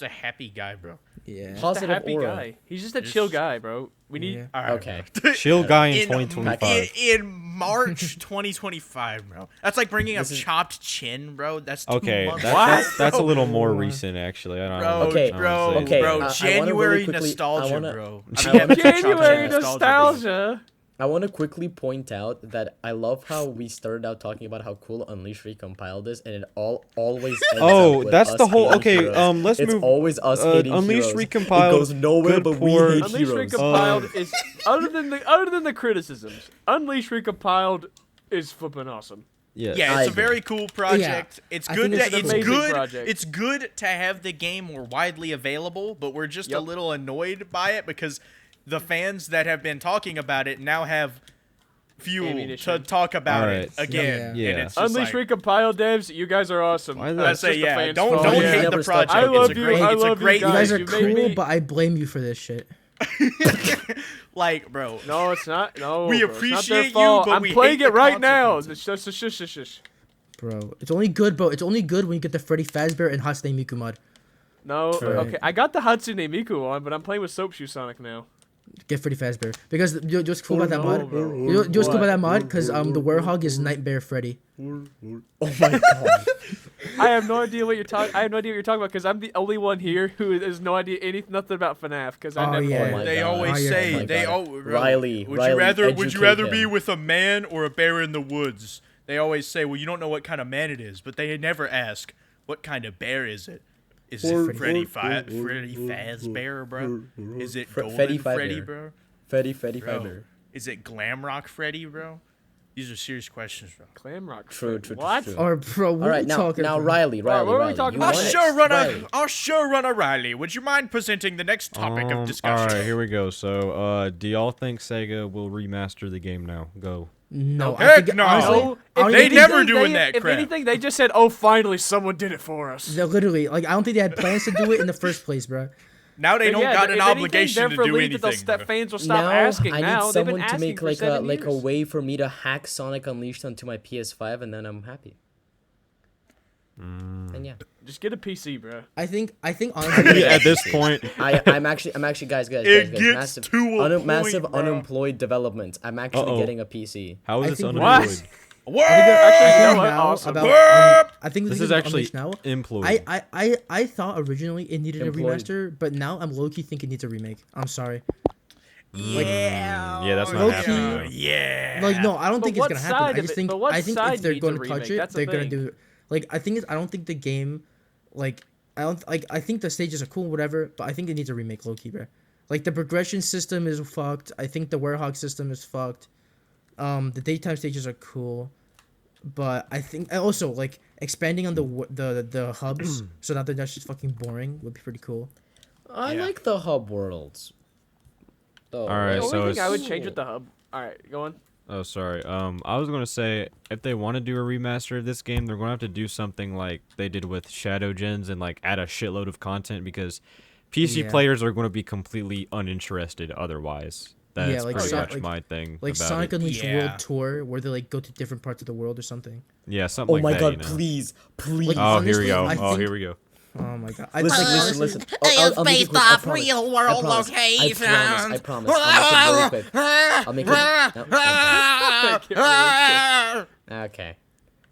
a happy guy, bro. Yeah. Just a Positive happy aura. guy. He's just a chill guy, bro. We need. Yeah. All right, Okay. bro. Chill guy in In 2025. in March 2025, bro. That's like bringing up This is- chopped chin, bro. That's 2 Okay, months. that's a bro. little more recent, actually. I don't know. Okay, bro, okay, bro. I wanna January really quickly- nostalgia, I wanna- bro. I I'm wanna- having chopped January chin nostalgia. I want to quickly point out that I love how we started out talking about how cool Unleashed Recompiled is, and it always ends Oh, up with that's us the whole. hating Okay, heroes. let's It's move. always us hating Unleashed heroes. Recompiled, It goes nowhere, good but we port. hate Unleashed heroes. Recompiled is other than the criticisms. Unleashed Recompiled is flipping awesome. Yes. Yeah, I it's a agree. very cool project. It's I good. think That, it's an it's amazing good. project. It's good to have the game more widely available, but we're just a Yep. little annoyed by it because the fans that have been talking about it now have fuel Ammunition. to talk about All it right. again. Yeah. And it's just Unleashed like, Recompiled devs, you guys are awesome. Why the- I That's say, just the yeah, fans' don't fault. hate Yeah. the Never stop project. talking. I love it's a you. great. I It's a love you great. You guys are You made cool, me- but I blame you for this shit. Like, bro. No, it's not. No, We bro, it's not their appreciate you, fault. but I'm we playing hate it the right now. consequences. Shush. Bro, it's only good, bro. It's only good when you get the Freddy Fazbear and Hatsune Miku mod. No, True. okay. I got the Hatsune Miku one, but I'm playing with Soap Shoe Sonic now. Get Freddy Fazbear. Because you know what's cool about that no, mod? bro. You know what's cool about What? that mod? Because the Werehog is Nightmare Freddy. Oh my god. I have no idea what you're talking. I have no idea what you're talking about because I'm the only one here who has no idea nothing about FNAF because I Oh, never. yeah. played. my They God. always Oh, yeah. say Oh my they God. oh Riley, would Riley, you rather educate be him. with a man or a bear in the woods? They always say, well, you don't know what kind of man it is, but they never ask what kind of bear is it. Is it Freddy Fazbear, bro? Is it Golden Freddy Freddy, Fazbear. bro? Freddy Bro, Fiber. is it Glamrock Freddy, bro? These are serious questions, bro. Clamrock. True. What? Or bro, what All are right, we now talking about? Riley, what are we Riley. talking you about? Our want it? showrunner, Riley. Riley, would you mind presenting the next topic of discussion? All right, here we go. So, do y'all think Sega will remaster the game now? Go. No, I Heck think no. honestly, No, I don't they even never think doing that If crap. anything, they just said, "Oh, finally, someone did it for us." they're literally like I don't think they had plans to do it in the first place, bro. Now they don't Yeah, got if an anything, obligation they're to do relieved anything. that bro. fans will stop Now asking. I Now need they've been someone to asking make for like a 7 like a years. way for me to hack Sonic Unleashed onto my PS5, and then I'm happy. And yeah, Just get a PC, bro. I think honestly, At this point, I'm actually guys, It gets massive, to a massive point, bro. unemployed development. I'm actually Uh-oh. getting a PC. how I is this think what- unemployed? What? Actually, you know what? now Awesome. I think This the is thing about actually Unleashed now. employed. I thought originally it needed Employed. a remaster, but now I'm low key think it needs a remake. I'm sorry. Yeah. that's not low happening. key- Yeah. Like no, I don't But think it's what gonna side happen. I of just it- think but what I think side if they're needs going a to remake? touch it, That's the they're gonna thing. do. Like I don't think the game, like I think the stages are cool, whatever. But I think it needs a remake, low key, bro. Like the progression system is fucked. I think the Werehog system is fucked. The daytime stages are cool, but I think and also like expanding on the hubs so that they're not just fucking boring would be pretty cool. I Yeah. like the hub worlds. Though. All right, The so only thing I would it's- change with the hub. All right, go on. Oh, sorry. I was gonna say if they want to do a remaster of this game, they're gonna have to do something like they did with Shadow Gens and like add a shitload of content because PC Yeah. players are going to be completely uninterested otherwise. That's Yeah, like pretty Son- much like- my thing. Like about Sonic it. Unleashed Yeah. World Tour, where they like go to different parts of the world or something. Yeah, something Oh like my that. god, you know? please. Like, Oh, here we honestly, go. I Oh, think- here we go. Oh my god! Listen. I'll make it quick. I promise. I promise. I promise. I'll make it really quick. I'll make it. No, okay. Okay.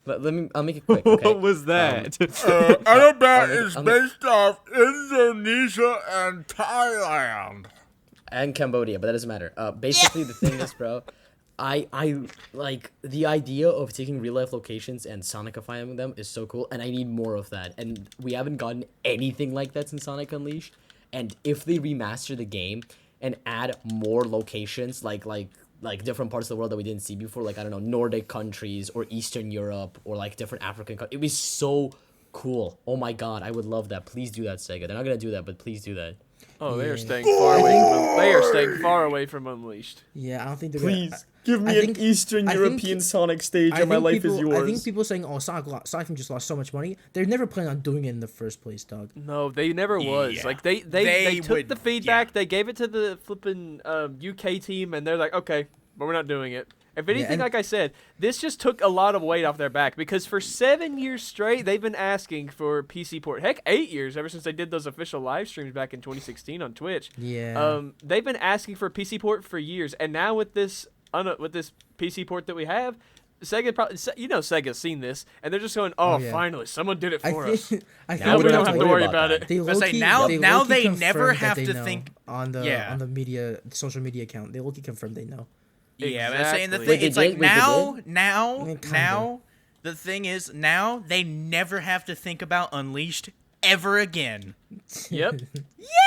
I'll make it quick. Okay? What was that? Annabelle is based off Indonesia and Thailand. And Cambodia, but that doesn't matter. Basically, the thing is, bro, I like the idea of taking real life locations and Sonicifying them is so cool, and I need more of that. And we haven't gotten anything like that since Sonic Unleashed. And if they remaster the game and add more locations, like different parts of the world that we didn't see before, like I don't know, Nordic countries or Eastern Europe or like different African countries, it'd be so cool. Oh my god, I would love that. Please do that, Sega. They're not gonna do that, but please do that. Oh, they are staying far away from. They are staying far away from Unleashed. Yeah, I don't think they're Please gonna. give me an Eastern European Sonic stage, and my life is yours. I think people saying, "Oh, Sonic just lost so much money." They're never planning on doing it in the first place, dog. No, they never was. Yeah. Like they took would, the feedback, they gave it to the flipping UK team, and they're like, okay, but we're not doing it. If anything, and- like I said, this just took a lot of weight off their back because for 7 years straight, they've been asking for PC port. Heck, 8 years ever since they did those official live streams back in 2016 on Twitch. Yeah. They've been asking for PC port for years, and now with this PC port that we have, Sega probably, Sega's seen this, and they're just going, oh, yeah. finally, someone did it I for think, us. I think Now we don't don't have to worry about it. They Let's say low-key- now low-key they confirmed never that have they to know think- on the Yeah. on the media social media account. They low-key confirmed they know. Yeah, but I'm saying the Exactly. thing, Wait, they it's like did? Wait, they now, kinda. the thing is, now they never have to think about Unleashed ever again. Yep.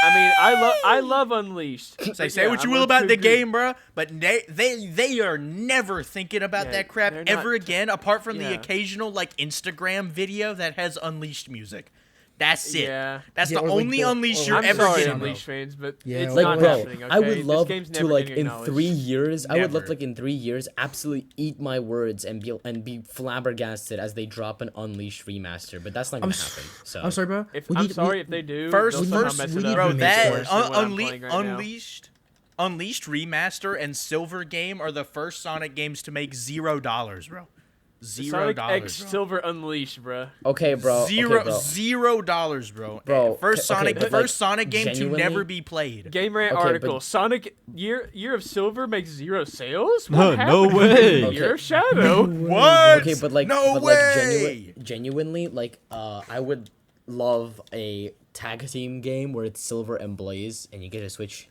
I mean, I love Unleashed. Say, But say yeah, what you I'm will not about too the good. game, bruh, but they are never thinking about Yeah, that crap they're ever not- again, apart from the yeah. occasional like Instagram video that has Unleashed music. That's it. Yeah. That's Yeah, the or like only the- Unleashed or you're like I'm ever sorry, getting. Unleashed fans, but Yeah, it's like, not bro, happening. Okay? I would This love game's to never like getting in 3 Never. years. I would love like in 3 years absolutely eat my words and be flabbergasted as they drop an Unleashed remaster. But that's not gonna happen. So I'm sorry, bro. If We I'm need- sorry we- if they do. First, they'll somehow first, mess we it need up. bro, remakes that first than what I'm playing right now. Unleashed remaster and Silver game are the first Sonic games to make $0, bro. Sonic X $0. Silver Unleashed, bruh. okay, bro. Zero, okay, bro. $0, bro. Bro, First okay, Sonic, but, first like, Sonic game to genuinely- never be played. Game Rant Okay, article: but- Sonic Year of Silver makes 0 sales. No, What no happened? way. Year of Shadow. What? Okay, but like, no but way. like genuinely, like, I would love a tag team game where it's Silver and Blaze, and you get to switch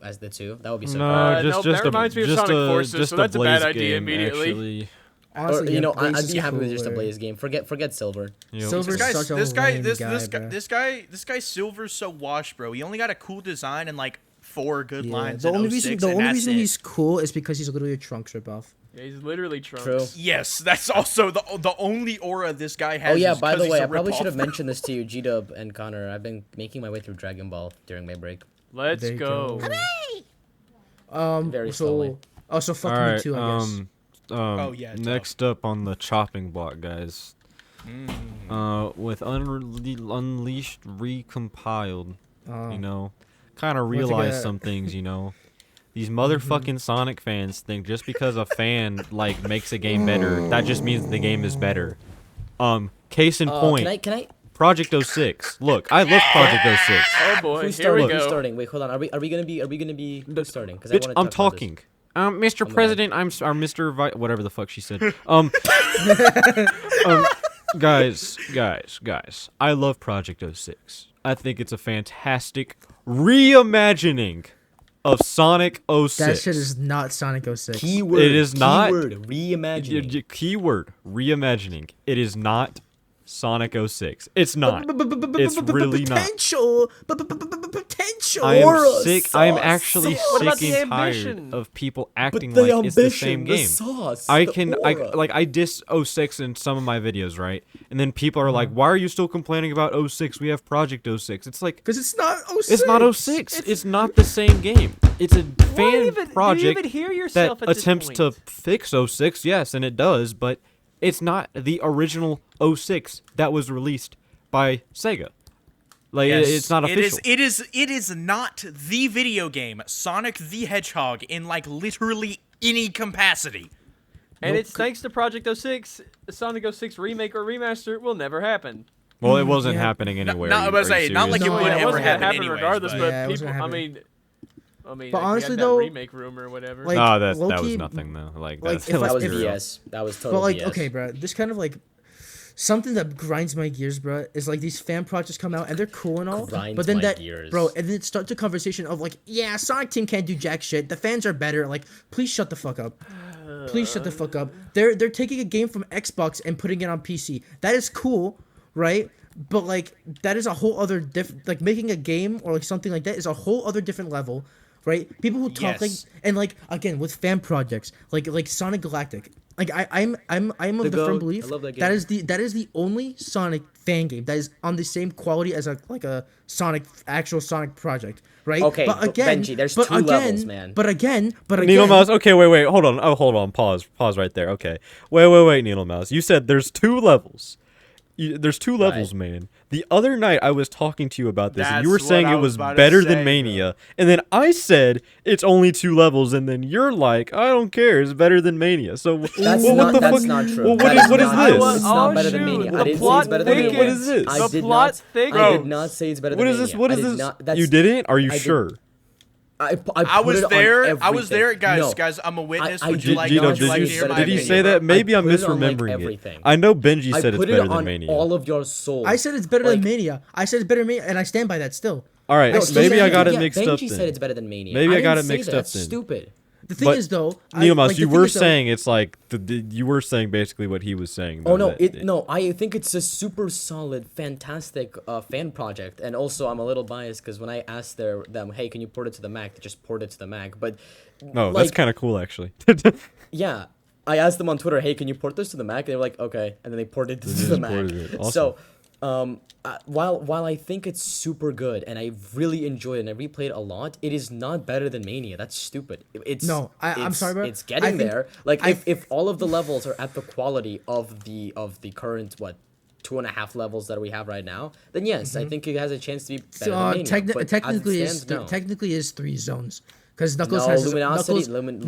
as the two. That would be so cool. No, nope, that reminds me of Sonic Forces, so that's a bad idea immediately. Actually. Honestly, Or, yeah, Blaze I'd is be happy with just a cooler. Blaze game. Forget Silver. Yep. Silver's such a This guy, lame this guy, bro. Silver's so washed, bro. He only got a cool design and like 4 good Yeah, lines. the in only 06, reason the and only that's reason it. he's cool is because he's literally a Trunks ripoff. Yeah, he's literally Trunks. True. Yes, that's also the only aura this guy has. Oh yeah, is by 'cause the he's way, a I probably ripoff. should have mentioned this to you, G-Dub and Connor. I've been making my way through Dragon Ball during my break. Let's There you go. Very slowly. So fuck All me right. too, I guess. Oh, yeah, tough. Next up on the chopping block, guys. With Unleashed Recompiled, you know, kind of Once again- realize some things, you know. These motherfucking Sonic fans think just because a fan like makes a game better, that just means the game is better. Case in point, Can I? Project 06. Look, I love Project 06. Oh boy, Who's here we starting? go. Who's starting? Wait, hold on. Are we gonna be? Who's starting? 'Cause I Bitch, wanna I'm talk about this. talking. Mr. bad. President, or Mr. Whatever the fuck she said. Guys, I love Project 06. I think it's a fantastic reimagining of Sonic 06. That shit is not Sonic 06. Keyword. It is not- Keyword. Reimagining. Keyword, reimagining. It is not Sonic 06. It's not. It's really not. Potential. Potential. I am Aura sick. I am sauce. actually What about sick the and tired ambition? of people acting But the like it's the same ambition, game. the sauce, I the can aura. I diss 06 in some of my videos, right? And then people are like, "Why are you still complaining about 06? We have Project 06." It's like Because it's not 06. it's not 06. It's not the same game. It's a fan even- do you project even hear that yourself at this attempts to point? fix 06, yes, and it does, but it's not the original 06 that was released by Sega. Like Yes, it's not official. It is not the video game Sonic the Hedgehog in like literally any capacity. And it's thanks to Project 06, the Sonic 06 remake or remaster will never happen. Well, it wasn't Yeah. happening anywhere. I was are you about to say, not serious? like it No, would yeah, it ever wasn't gonna happen happen anyways, regardless, but- but Yeah, it wasn't people, I happening. mean, I mean, But like, honestly, we had that though, remake rumor or whatever. like, No, that was low-key, nothing though. Like, like, that's if I- That was if- BS. That was total But like, BS. okay, bro, this kind of like something that grinds my gears, bro, is like these fan projects come out and they're cool and all, Grinds but then my that, gears. bro, and then it starts a conversation of like, yeah, Sonic Team can't do jack shit. The fans are better. Like, please shut the fuck up. Please shut the fuck up. They're taking a game from Xbox and putting it on PC. That is cool, right? But like, that is a whole other different. Like, making a game or like something like that is a whole other different level, right? People who talk like, Yes. and like again with fan projects like Sonic Galactic. Like I'm of The the firm GOAT. belief I love that that game. is the only Sonic fan game that is on the same quality as a Sonic actual Sonic project, right? Okay, but but again, Benji, there's but two again, levels, man. But again, Needle Mouse. Okay, wait. Hold on. Oh, hold on. Pause right there. Okay. Wait, Needle Mouse. You said there's two levels. There's two levels, man. The other night I was talking to you about this, and you were That's saying what I it was was about to better say, than bro. Mania, and then I said it's only two levels, and then you're like, I don't care, it's better than Mania. So That's what not. the That's fuck? not true. Well, That what is not this? true. It's not better than shoot, Mania. the I didn't say plot it's better than thickens. Mania. What is this? I The did plot not. thickens. I Bro, did not say it's better What than is Mania. this? What I is did this? not- that's- You didn't? Are you I did- sure? I I put was it on there. I everything. was there, guys. No. Guys, I'm a witness. I Would you did like? Gino, Would you like to did hear my you say opinion? that? Maybe I'm put it on, like, misremembering it. everything. I know Benji I said it's put better it than on Mania. all of your souls. I said it's better Like- than Mania. I said it's better than Mania, and I stand by that still. All right, No, maybe I Benji- got it yeah, mixed Benji up said then. it's better than Mania. Maybe I got didn't it say mixed that. up That's then. stupid. The thing But is though, Neil Mouse, the you thing were is, though- saying it's like you were saying basically what he was saying. Oh though, no, that- no. I think it's a super solid, fantastic fan project, and also I'm a little biased because when I asked them, hey, can you port it to the Mac? They just ported it to the Mac. But No, that's like, kind of cool actually. yeah. I asked them on Twitter, hey, can you port this to the Mac? And they were like, okay, and then they ported it to just the Mac. ported it. Awesome. So, while I think it's super good and I really enjoyed it and I replayed it a lot, it is not better than Mania. That's stupid. No, I'm it's- sorry, bro. It's I getting think- there. Like I- if all of the levels are at the quality of the current 2.5 levels that we have right now, then yes, I think it has a chance to be better So, than Mania. But as it technically stands, no. technically is 3 zones because Knuckles No, has his, Luminosity-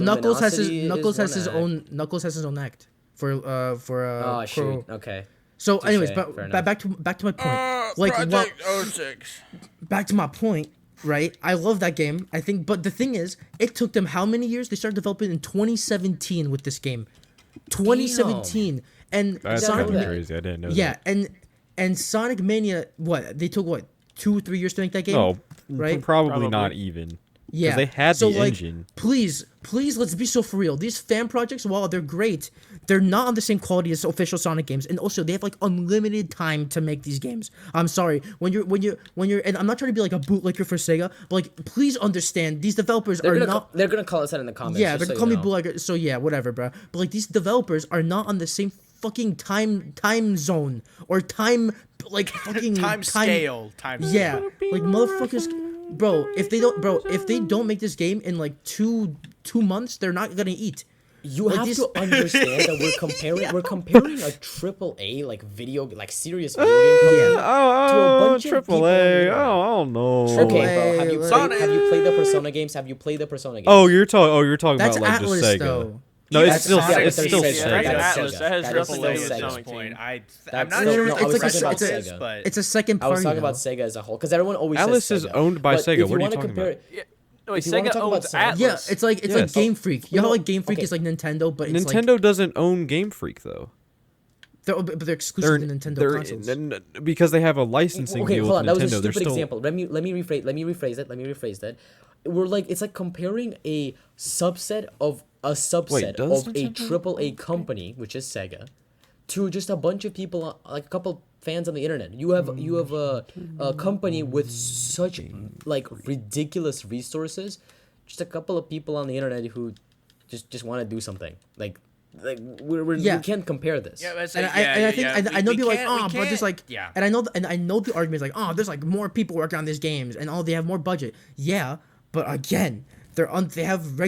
Knuckles has his Luminosity is Knuckles has one his act. own Knuckles has his own act for Oh Crow. shoot. Okay. So, anyways, fair but enough. back to my point. Like, what? 06. Back to my point. Right, I love that game. I think, but the thing is, it took them how many years? They started developing in 2017 with this game. 2017, and That's Sonic- kind of that. crazy. I didn't know. yeah, that. and Sonic Mania. What they took? What 2-3 years to make that game? No, right? probably not even. Yeah, they had so, the like, engine. Please, let's be so for real. These fan projects, while they're great, they're not on the same quality as official Sonic games, and also they have like unlimited time to make these games. I'm sorry when you're, and I'm not trying to be like a bootlegger for Sega, but like please understand these developers They're are gonna not. they're gonna call us out in the comments. Yeah, just they're so gonna you call me know. bootlegger. So yeah, whatever, bro. But like these developers are not on the same fucking time zone or time like fucking Time scale. Time scale. Yeah, like motherfuckers, bro. If they don't make this game in like two months, they're not gonna eat. You Like have these- to understand that we're comparing a triple A like serious video game company to a bunch of people. AAA. Oh, I don't know. Okay, bro. Have you Sonic. played the Persona games? Have you played the Persona games? Oh, you're talking That's about like Atlas just Sega. though. No, it's That's still Sonic. it's still That's Sega. That's Sega. Atlas. That has That is nothing still to do with Sega. Sonic Team. I'm That's not still- sure no, if I was it's talking about this, Sega. but It's a second I was party. talking about though. Sega as a whole because everyone always Atlas says is Sega. owned by But Sega. if you What are you wanna talking compare about? it- No, wait, If you wanna Sega talk about owns Sonic- Atlas. Yeah, it's like Yes. Game Freak. You know how know- like Game Freak okay. is like Nintendo, but it's Nintendo like doesn't own Game Freak though. but they're exclusive to Nintendo consoles. Because they have a licensing Okay, deal hold on. with That was a Nintendo. They're stupid still example. Let me rephrase that. We're like it's like comparing a subset of does of a Nintendo? triple A company, which is Sega, to just a bunch of people like a couple fans on the internet. You have a company with such like ridiculous resources, just a couple of people on the internet who just want to do something. Like Yeah. we can't compare this. yeah, that's And it. I think I know we people like can't- we but there's can't- like yeah. and I know the argument is like there's like more people working on these games and they have more budget. Yeah, but again, they have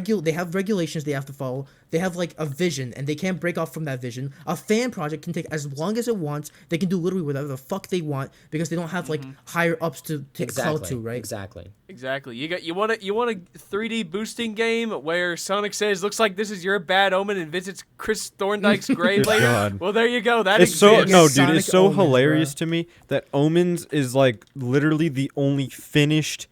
regulations they have to follow. They have like a vision and they can't break off from that vision. A fan project can take as long as it wants. They can do literally whatever the fuck they want because they don't have like higher ups to call to, right? Exactly. Exactly. You want a 3D boosting game where Sonic says, "Looks like this is your bad omen," and visits Chris Thorndyke's grave Good later. God. Well, there you go. That It's so exists. no, dude. Sonic It's so Omens, hilarious bruh. to me that Omens is like literally the only finished,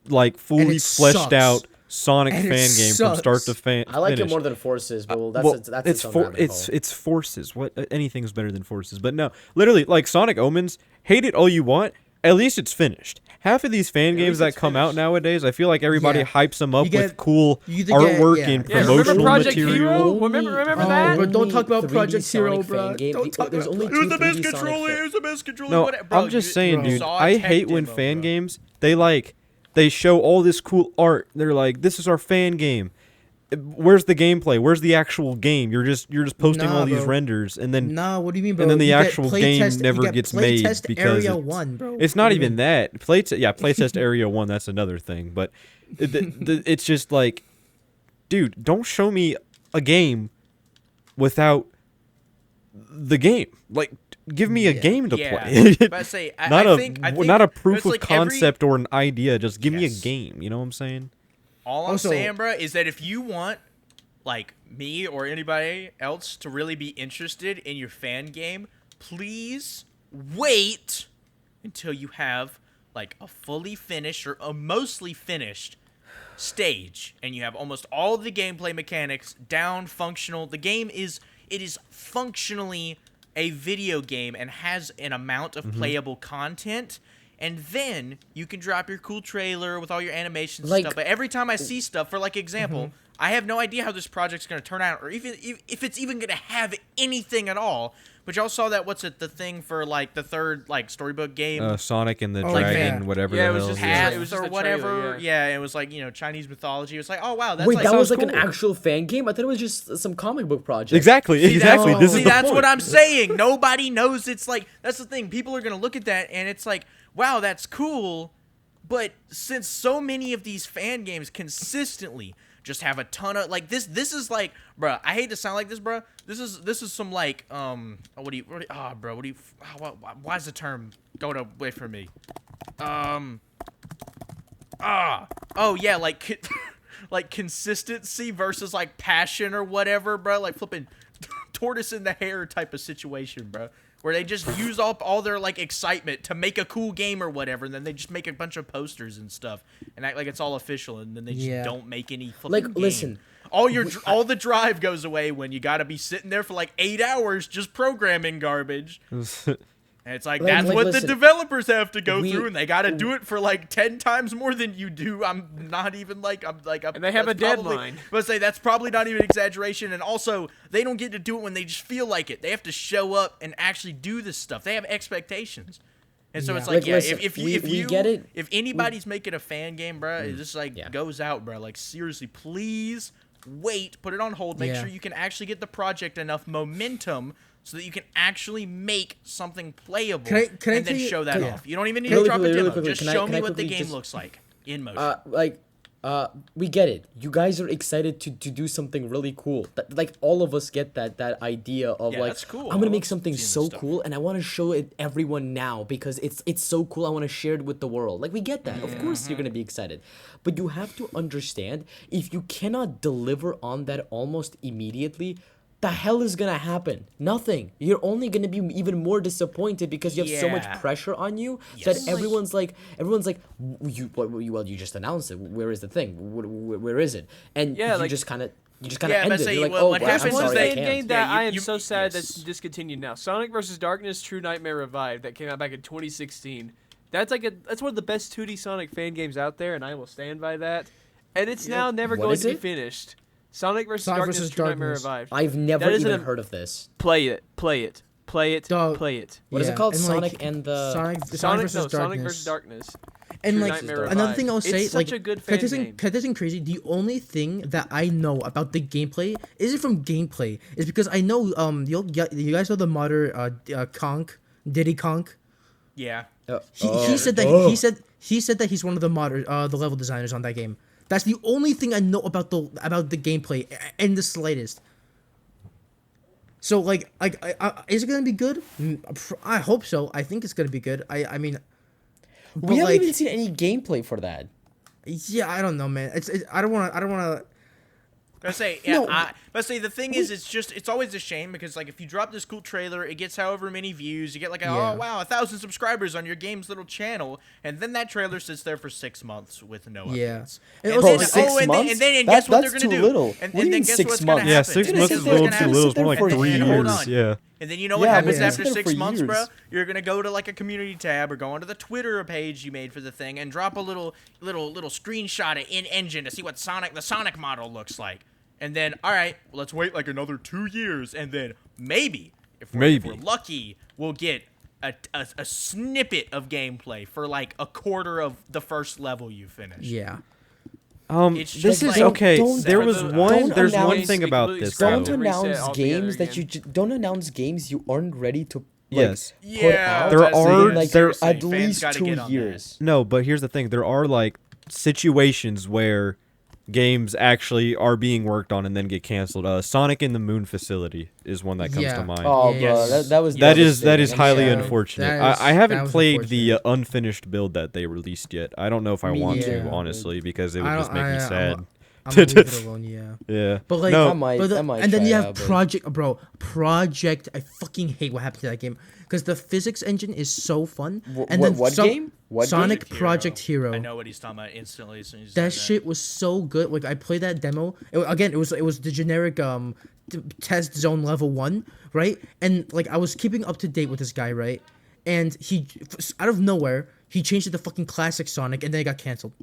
like fully it fleshed sucks. out Sonic And it fan game from start to sucks. I like finish. it more than Forces, but that's it's its own rabbit hole. it's Forces. What anything's better than Forces, but no, literally like Sonic Omens. Hate it all you want. At least it's finished. Half of these fan games that come out nowadays, I feel like everybody Yeah. hypes them up You get- with cool you either artwork get- and yeah. Yeah, remember promotional Project material. Hero? Remember Oh, that? bro, don't talk about 3D Project Hero, Sonic bro. fan game. Don't talk There's about only It was two the best 3D Sonic controller. fan- It was the best controller. No, whatever. Bro, I'm just you saying, dude. saw a I tech hate when demo, fan bro. games they show all this cool art. They're like, this is our fan game. Where's the gameplay? Where's the actual game? You're just posting Nah, all these bro. renders, and then Nah, what do you mean, bro? and then the You get actual play game test- you never get gets play made test because Area it's, 1, bro. it's What not do you even mean? that. Playtest Area 1, that's another thing. But it's just like, dude, don't show me a game without the game. Like, give me a game to Yeah. play. But I say, not I a think not a it's proof of like every- concept or an idea. Just give me a Yes. game. You know what I'm saying? All I'm Also- saying, bro, is that if you want, like, me or anybody else to really be interested in your fan game, please wait until you have, like, a fully finished or a mostly finished stage, and you have almost all of the gameplay mechanics down, functional. The game is functionally a video game and has an amount of playable content. And then you can drop your cool trailer with all your animations and Like- stuff. But every time I see stuff, for like example, I have no idea how this project's going to turn out, or even if it's even going to have anything at all. But y'all saw that, the thing for like the third like storybook game, Sonic and the Oh, Dragon, yeah. whatever Yeah, the it was hell. just yeah. Path it was just or a trailer, whatever. yeah. It was like Chinese mythology. It was like, oh wow, that's Wait, like that was sounds like an cool. actual fan game? I thought it was just some comic book project. Exactly. See, Exactly. That's, This see, is the that's point. what I'm saying. Nobody knows. It's like, that's the thing. People are gonna look at that and it's like, wow, that's cool. But since so many of these fan games consistently just have a ton of like this is like, bruh, I hate to sound like this, bruh. This is some like why is the term going away from me? Like like consistency versus like passion or whatever, bro. Like flipping tortoise in the hair type of situation, bro. Where they just use up all their like excitement to make a cool game or whatever, and then they just make a bunch of posters and stuff and act like it's all official, and then they just don't make any flipping Like, game. listen, all the drive goes away when you got to be sitting there for like 8 hours just programming garbage. And it's like, that's what listen, the developers have to go we- through, and they got to do it for like 10 times more than you do. I'm not even like, and they have a deadline. But say that's probably not even exaggeration. And also, they don't get to do it when they just feel like it. They have to show up and actually do this stuff. They have expectations. And so it's like, Like, listen, if we you get it. if anybody's making a fan game, bro, it just like Yeah. goes out, bro. Like seriously, please wait, put it on hold, make Yeah. sure you can actually get the project enough momentum so that you can actually make something playable Can I and tell then you- show that can- off. You don't even need Really to drop quickly, a really demo. quickly, Just can I- show can me I what the quickly game just- looks like in motion. We get it. You guys are excited to do something really cool. Like all of us get that idea of Yeah, like, that's cool. I'm I gonna love make something seeing this so stuff. cool, and I want to show it everyone now because it's so cool. I want to share it with the world. Like we get that. Of course you're gonna be excited, but you have to understand if you cannot deliver on that almost immediately. The hell is gonna happen? Nothing. You're only gonna be even more disappointed because you have so much Yeah. pressure on you Yes. that everyone's like, well, you just announced it. Where is the thing? Where is it? And Yeah, you like- just kind of Yeah, end but it. say You're like, what oh, well, happens I'm is sorry, that- I One game can't. that Yeah, I am you- so sad yes. that's discontinued now. Sonic vs. Darkness True Nightmare Revived that came out back in 2016. That's one of the best 2D Sonic fan games out there, and I will stand by that. And it's now never What going is to be it? finished. Sonic vs. Sonic Darkness vs. True Nightmare Darkness. Revived. I've never That isn't even a- heard of this. Play it. Dog. Play it. What is it called? and, Sonic and the Sonic Sonic versus Sonic Darkness. vs. Darkness. And True like Nightmare another Revived. thing I'll It's say, such like, a good can I fan tell you game. can I tell you something crazy? The only thing that I know about the gameplay isn't from gameplay. Is because I know you guys know the modder Conk, Diddy Conk. Yeah. He said that he said that he's one of the modder the level designers on that game. That's the only thing I know about the gameplay in the slightest. So like is it gonna be good? I hope so. I think it's gonna be good. I mean, but we haven't like, even seen any gameplay for that. yeah, I don't know, man. It's I don't wanna. I say, the thing is, it's always a shame because like if you drop this cool trailer, it gets however many views, you get like, oh wow, 1,000 subscribers on your game's little channel, and then that trailer sits there for 6 months with no updates. And And also, then, 6 months? and then guess what they're That's gonna too do? little. And What do you then mean guess 6 what's gonna months? happen? Yeah, 6 And months then is guess a little what's too gonna little. It's happen? more like for 3 years. Hold years. on. Yeah. And then you know what Yeah, happens but after it's been 6 for months, bro? years. You're gonna go to like a community tab or go onto the Twitter page you made for the thing and drop a little screenshot in engine to see what the Sonic model looks like. And then, all right, well, let's wait like another 2 years, and then maybe if we're lucky, we'll get a snippet of gameplay for like a quarter of the first level you finish. Yeah. It's This just is like- okay. don't- There was don't one. There's one announce- thing about completely this. scrap Don't though. and reset announce altogether games that again. don't announce games you aren't ready to Yes. put Yeah, out. There that's are- it. like Seriously, at fans least gotta 2 get on that. years. No, but here's the thing. There are like situations where games actually are being worked on and then get canceled. Sonic in the Moon Facility is one that comes Yeah. to mind. Oh, Yeah, bro, yes. that was That is devastating. highly Yeah, unfortunate. that is- I haven't that was played the unfortunate. unfinished build that they released yet. I don't know if I Me want neither. to, honestly, because it would I just don't- make me I- sad. I'm gonna leave it alone. Yeah. Yeah. But like, No. I might- but I might and then try you it have out, but- Project. I fucking hate what happened to that game because the physics engine is so fun. And what- then what game? What Sonic Hero. Project Hero. I know what he's talking about instantly as soon as you That said shit was so good. Like I played that demo. It was the generic test zone level 1, right? And like I was keeping up to date with this guy, right? And he out of nowhere he changed it to fucking classic Sonic, and then it got canceled.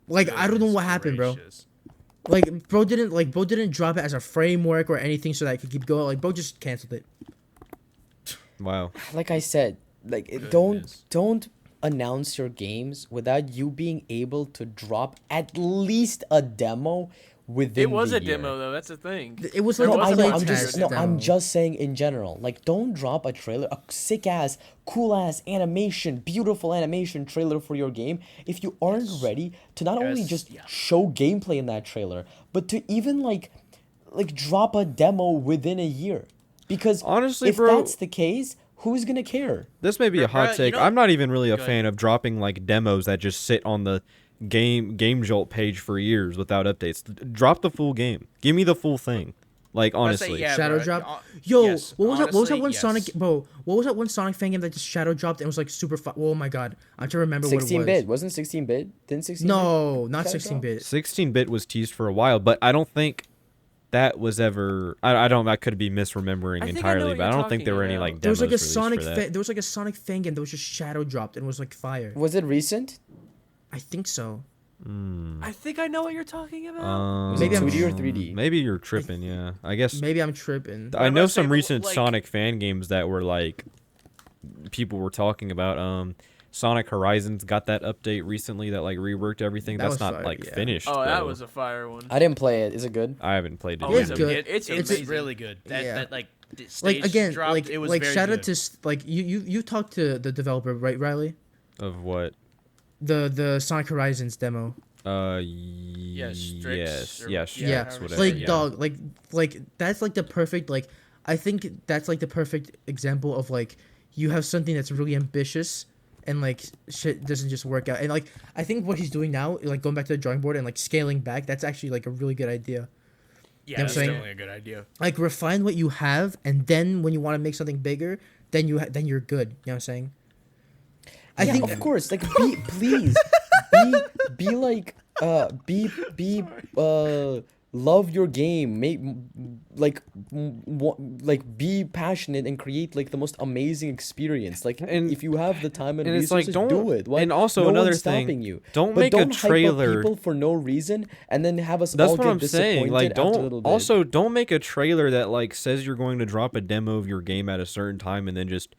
Like I don't know what happened, bro. Gracious. Like bro didn't drop it as a framework or anything so that I could keep going. Like bro just canceled it. Wow. Like I said, like don't announce your games without you being able to drop at least a demo within It was the a year. demo though. That's the thing. It was like No, a I know. play I'm test just no. I'm demo. just saying in general. Like, don't drop a trailer, a sick ass, cool ass animation, beautiful animation trailer for your game if you aren't ready to not only just show gameplay in that trailer, but to even like drop a demo within a year. Because Honestly, if bro- that's the case, who's gonna care? This may be a hot Bruh, you take. know- I'm not even really a Go fan of dropping like demos that just sit on the Game Jolt page for years without updates. Drop the full game. Give me the full thing. Like Let's say, honestly. yeah, Shadow bro. drop. Yo, Yes, what was that? What was that honestly, one yes. Sonic? Bro, what was that one Sonic fan game that just shadow dropped and was like super fun? Oh my god, I'm trying to remember what it was. 16-bit wasn't 16-bit? Didn't 16-bit? No, not Shadow 16-bit. 16-bit was teased for a while, but I don't think that was ever. I could be misremembering I think I know entirely, what but I you're don't think there were any talking like about. There was demos like a released Sonic. for that. There was like a Sonic fan game that was just shadow dropped and was like fire. Was it recent? I think so. I think I know what you're talking about. Um, Was Maybe it I'm- 2D or 3D? Maybe you're tripping. Yeah, I guess. Maybe I'm tripping. I I'm know about to say, some but, recent like- Sonic fan games that were like people were talking about. Sonic Horizons got that update recently that like reworked everything. That That's was not fire, like yeah. finished. Oh, that though. was a fire one. I didn't play it. Is it good? I haven't played it. Oh, yet. It's good. It's It's amazing. really good. That Yeah. that like Like stage again, dropped, like it was like very shout out good. to like you talked to the developer, right, Riley? Of what? The Sonic Horizons demo. Strix or- yes, Yeah, Strix, whatever, like yeah. dog, like that's like the perfect like I think that's like the perfect example of like you have something that's really ambitious and like shit doesn't just work out. And like I think what he's doing now, like going back to the drawing board and like scaling back, that's actually like a really good idea. Yeah, I'm that's saying? definitely a good idea. Like refine what you have, and then when you want to make something bigger, then then you're good. You know what I'm saying? I Yeah, think of course. Like, please, be like, love your game. Be passionate and create like the most amazing experience. Like, And- if you have the time and it's like, resources, don't- do it. Why? and also no another one's thing, stopping you. don't But make a don't hype up trailer- people for no reason and then have us That's all what get I'm saying. Like, disappointed after a don't little bit. also don't make a trailer that like says you're going to drop a demo of your game at a certain time and then just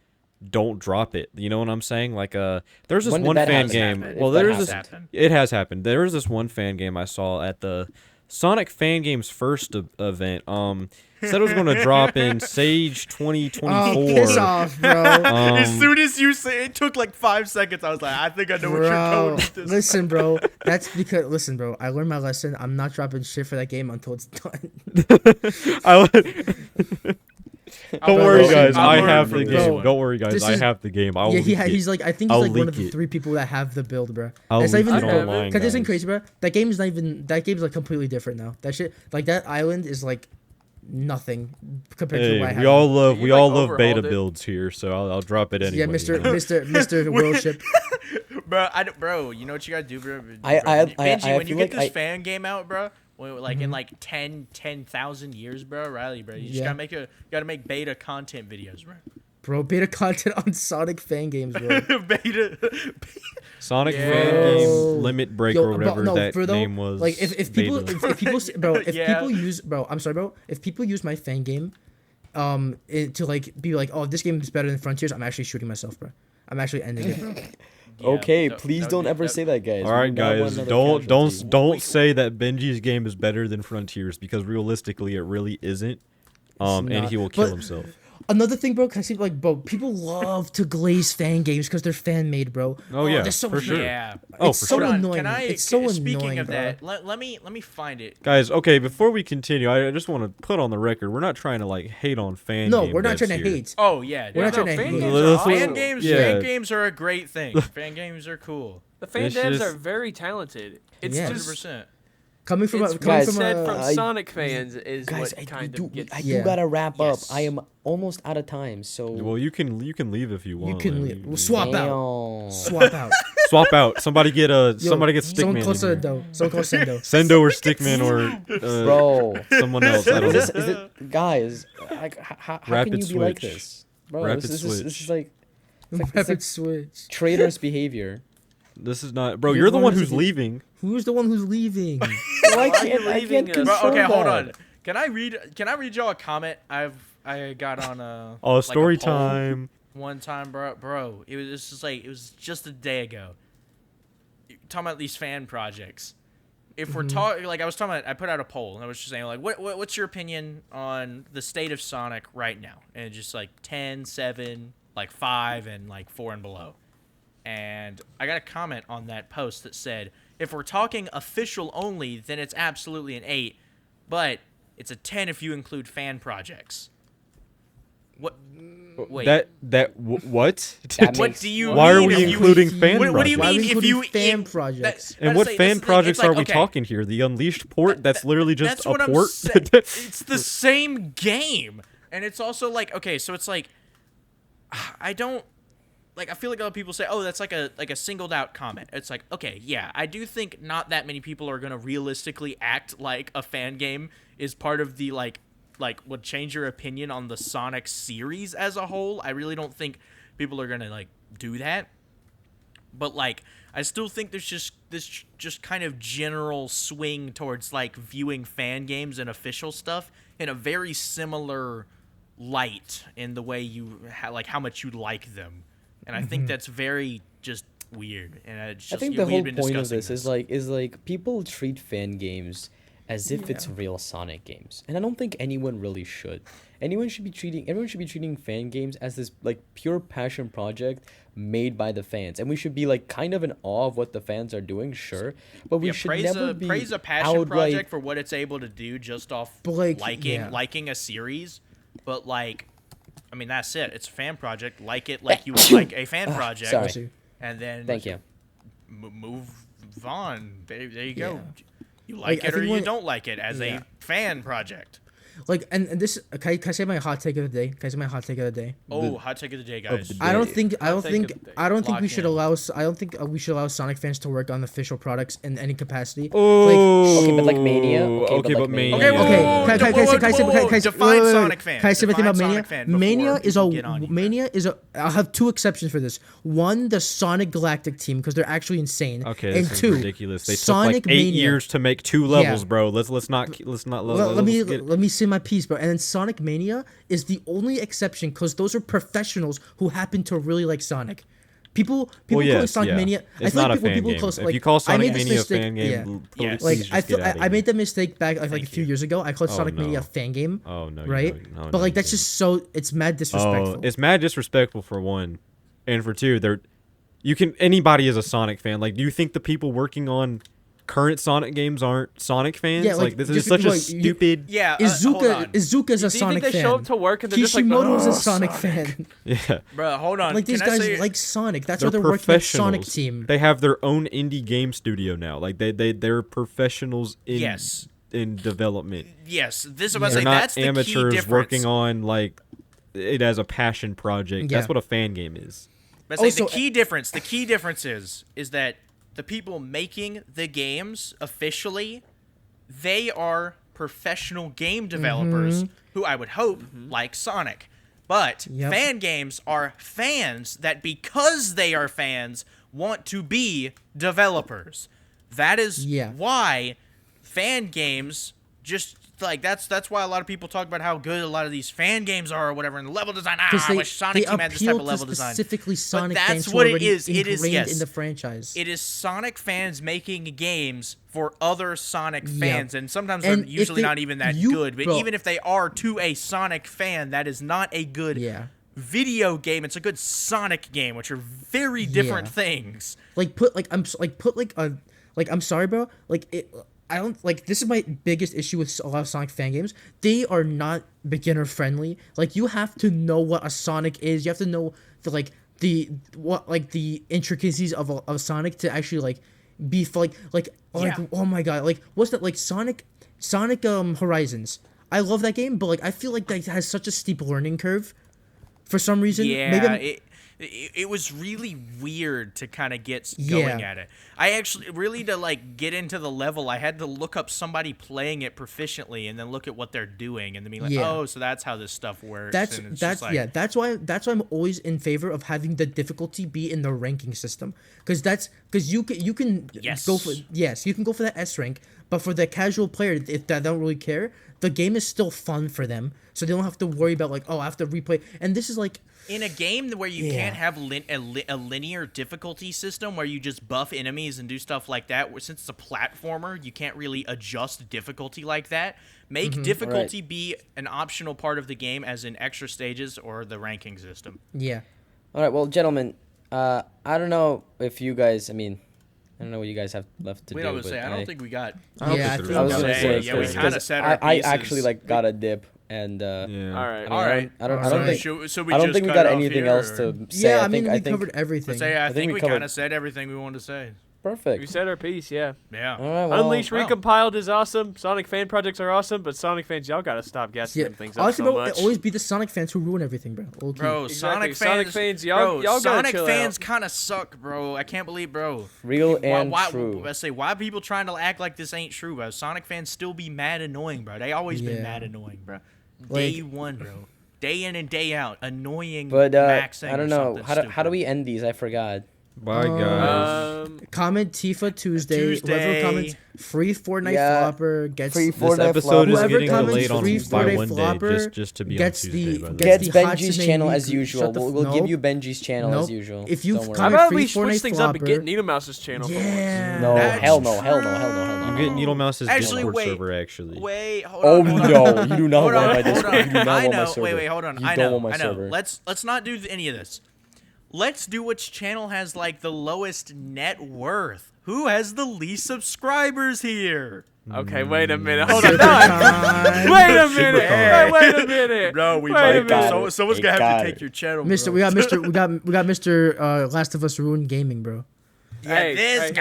don't drop it. You know what I'm saying? Like, there's this When did one that fan happen? game. If Well, that there's has this. happened. It has happened. There was this one fan game I saw at the Sonic Fan Games first event. Said it was going to drop in Sage 2024. oh piss off, bro. As soon as you say it took like 5 seconds, I was like, I think I know what you're going Bro, with this. listen, bro. That's because listen, bro. I learned my lesson. I'm not dropping shit for that game until it's done. I would- Don't worry, guys. I'm I learning have from the this game. one. Don't worry, guys. This I is- have the game. I'll Yeah, leak it. he's like I think I'll he's like one leak of the it. 3 people that have the build, bro. I'll It's not leak even it I have online, it. Cause this isn't guys. crazy, bro. That game's not even. That game's like completely different now. That shit, like that island is like nothing compared to what I Hey, have. we all love You, we like, all love beta overhauled it. builds here, so I'll drop it anyway. Yeah, Mr. Worldship. Bro, you know what you gotta do, bro? I When you feel get like this fan game out, bro, like in like 10,000 years, bro, Riley, bro, you just Yeah. gotta make beta content videos, bro. Bro, beta content on Sonic fan games, bro. beta. Sonic Yeah. fan Bro. game limit break Yo, or whatever no, that bro, though, name was. Like if people beta. if people bro if Yeah. people use bro I'm sorry bro if people use my fan game, to like be like, oh, this game is better than Frontiers, I'm actually shooting myself, bro. I'm actually ending it, bro. Okay, that- please that would don't be- ever that- say that, guys. All We right, do not want guys, another don't casualty. don't say that Benji's game is better than Frontiers because realistically it really isn't. And not. he will kill But- himself. Another thing, bro, cause I see like, bro, people love to glaze fan games because they're fan made, bro. Oh, yeah, there's so for much- sure. Yeah. Oh, It's for so sure. Hold on, annoying. Can I? It's so speaking annoying, of bro. that, let me find it. Guys, okay, before we continue, I just want to put on the record, we're not trying to like hate on fan No, game we're not devs trying to here. hate. Oh yeah, We're not no, trying to fan hate. games Let's- are let's- Fan awesome. games, Yeah. fan games are a great thing. Fan games are cool. The fan It's devs just- are very talented. It's Yeah. just 100%. Coming from it's a, coming guys, from said a, from I- Sonic fans is Guys, what I kind do of gets. Yeah. gotta wrap Yes. up. I am almost out of time, so Well, you can leave if you want. can like, leave. We'll swap out. Damn. Swap out. Swap out. Somebody get Yo, somebody get someone Stickman. call in here. Sendo. Someone call Sendo. Sendo or Stickman or Bro. someone else. I don't Is know. it, guys? Like, how can Rapid you be like switch. this, bro? Rapid this switch. is like Rapid switch. traitorous behavior. This is not, bro. You're You're the going one to who's be- leaving. Who's the one who's leaving? Why are you can't I leaving can't us? Bro, control okay, hold that? on. Can I read y'all a comment I got on Oh, like story a poll time. one time, bro. It was just a day ago. Talking about these fan projects. If we're talking, like I was talking about, I put out a poll and I was just saying, like, what's your opinion on the state of Sonic right now? And just like 10, 7, like 5, and like 4 and below. And I got a comment on that post that said, if we're talking official only, then it's absolutely an 8, but it's a 10 if you include fan projects. What? Wait. What? That What makes- do you Why are mean we if you- including fan What do you projects? Why are mean we if including you fan projects? And what fan projects are we talking here? The Unleashed port? That's literally just That's a what I'm port. saying. It's the same game, and it's also like, okay, so it's like, I don't like. I feel like other people say, oh, that's like a singled out comment. It's like, okay, yeah, I do think not that many people are gonna realistically act like a fan game is part of the like would change your opinion on the Sonic series as a whole. I really don't think people are gonna like do that. But like, I still think there's just this just kind of general swing towards like viewing fan games and official stuff in a very similar light in the way you like how much you like them, and I think that's very just weird. And it's just, I think yeah, the we whole had been point of discussing this is like people treat fan games as if it's real Sonic games, and I don't think anyone really should. Everyone should be treating fan games as this like pure passion project made by the fans, and we should be like kind of in awe of what the fans are doing, sure, but we yeah, should praise never a be praise a passion outright- project for what it's able to do just off But, like, liking yeah. liking a series, but like, I mean that's it. It's a fan project. Like it like you would like a fan project. sorry. Bless you. And then Thank you. move on. There you go. Yeah. You Like, like I it or think you when- don't like it as Yeah. a fan project. Like, and this, can I say my hot take of the day? Can I say my hot take of the day? Oh, hot take of the day, guys. the I don't day. think Hot take of the day. I don't think we Lock should in. allow I don't think we should allow Sonic fans to work on official products in any capacity. Oh, Okay, but like Mania. Okay, but like Mania. Okay, whoa, Okay, whoa, can I say whoa, wait, wait, define wait. Sonic fan. Can I say something about Define Mania? Sonic fan before Mania is people get on you. Mania is a. I'll have two exceptions for this. One, the Sonic Galactic team because they're actually insane. Okay, and this is two, ridiculous. They Sonic took like 8 Mania. years to make 2 levels, Yeah. bro. Let's not Let me say my piece, bro. And then Sonic Mania is the only exception because those are professionals who happen to really like Sonic. People call it yes, Sonic yeah. Mania. It's I feel not like a fan people game. close, If like, you call I Sonic made this Mania a mistake- fan game, yeah. Yes. Like please I just feel get outta I made here. the mistake back like a Thank few you. years ago. I called Oh, Sonic Mania a no. fan game. Oh no, right? no, But like you that's just so it's mad disrespectful. it's mad disrespectful for one, and for two, anybody is a Sonic fan. Like, do you think the people working on current Sonic games aren't Sonic fans. Yeah, like this is just such a because, like, stupid. Yeah, hold on. Izuka's a Do you Sonic think they fan. show up to work and they're just like, Kishimoto's a "Oh, Sonic Sonic." fan. Yeah, Bro, hold on. Like these Can I guys say, like Sonic. That's they're why they're working at Sonic professionals. Team. They have their own indie game studio now. Like they're professionals in Yes. in development. yes, this is what I They're say. not That's the key amateurs difference. working on like it as a passion project. Yeah. That's what a fan game is. But I say Also- the key difference is that the people making the games officially, they are professional game developers who I would hope like Sonic. But Yep. fan games are fans that, because they are fans, want to be developers. That is Yeah. why fan games just like that's why a lot of people talk about how good a lot of these fan games are or whatever, and the level design. I wish Sonic Team had this type appeal of level to design. specifically Sonic that's fans who what are it already is. It is, ingrained yes. in the franchise. It is Sonic fans making games for other Sonic Yeah. fans, and sometimes And they're if usually they- not even that you- good. But bro. even if they are to a Sonic fan, that is not a good Yeah. video game. It's a good Sonic game, which are very different Yeah. things. Like put like I'm sorry, bro. Like it. I don't like this is my biggest issue with a lot of Sonic fan games. They are not beginner friendly. Like you have to know what a Sonic is. You have to know the intricacies of Sonic to actually like be Yeah. oh my god, like what's that, like Sonic Horizons. I love that game, but like I feel like that has such a steep learning curve for some reason. Maybe I'm- it was really weird to kind of get going Yeah. at it. I actually really to like get into the level, I had to look up somebody playing it proficiently and then look at what they're doing and then be like, Yeah. oh, so that's how this stuff works. That's and it's just like, yeah. That's why I'm always in favor of having the difficulty be in the ranking system, because you can Yes. go for you can go for that S rank, but for the casual player, if they don't really care, the game is still fun for them, so they don't have to worry about like, oh, I have to replay. And this is like in a game where you Yeah. can't have a linear difficulty system where you just buff enemies and do stuff like that, where since it's a platformer, you can't really adjust difficulty like that. Make difficulty be an optional part of the game, as in extra stages or the ranking system. yeah. All right, well, gentlemen, I don't know if you guys. I mean, I don't know what you guys have left to Wait, do. I was but saying, I don't think we got. Yeah, I think think I was gonna gonna say, say, yeah, we 'cause- kinda 'cause said our I pieces. actually like got a dip, and Yeah. All right, I mean, all right. I don't So think we I don't just think we cut got it off anything here, else or- to say. Yeah, I think we covered everything. Say, I think think we we covered- kind of said everything we wanted to say. We perfect. said our piece, yeah. Yeah. All right, well, Unleashed wow. Recompiled is awesome. Sonic fan projects are awesome, but Sonic fans, y'all gotta stop gassing Yeah, them things up honestly, so bro, much. it always be the Sonic fans who ruin everything, bro. Low-key. Bro, Exactly. Sonic fans, y'all gotta Sonic chill fans out. kind of suck, bro. I can't believe, bro. Real and why, true. I say, why people trying to act like this ain't true, bro? Sonic fans still be mad annoying, bro. They always been Yeah. mad annoying, bro. Like- Day one, bro. Day in and day out, annoying. But maxing I don't or know something how do stupid. we end these? I forgot. Bye, guys. Comment Tifa Tuesday. Whoever comments free Fortnite Yeah. flopper gets Free This Fortnite episode is flopper. Whoever getting comments delayed on free by Fortnite one day, flopper just to be gets on Tuesday. the- by the way. gets Gets the Benji's Hatsune channel as Miku. usual. Shut the We'll f- give nope. you Benji's channel as Nope. usual. If you Don't worry. How comment about free we switch Fortnite things up and get flopper. Needle Mouse's channel for once? Yeah. No, That's hell no, hell no, hell no, hell no. You get Needle Mouse's Actually, Discord wait. server, actually. Wait, hold Oh on. hold on. no, you do not Hold want on, my hold Discord. on. You do not I want my know. server. Wait, hold on. You I don't know. want my I know. server. Let's not do any of this. Let's do which channel has like the lowest net worth. Who has the least subscribers here? Okay, wait a minute. Hold on. Super time. Wait a minute. Hey. Wait a minute. Bro, we Wait might a minute. someone's We gonna have got to take it. your channel, Mister, bro. we got Mr. Last of Us Ruined Gaming, bro. Yeah, Hey, this hey.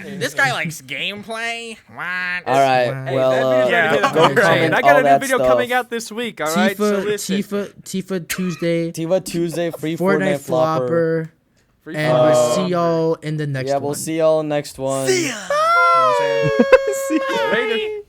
guy. This guy likes gameplay. What? All right, Hey, well, That video's yeah, gotta get go upgraded. comment I all got a new that video stuff. coming out this week, all right? So listen. Tifa Tuesday, Tifa Tuesday, free Fortnite Fortnite flopper. flopper, Free and fire. we'll see y'all in the next Yeah, one. we'll see y'all next one. See ya. You know what I'm saying? Later.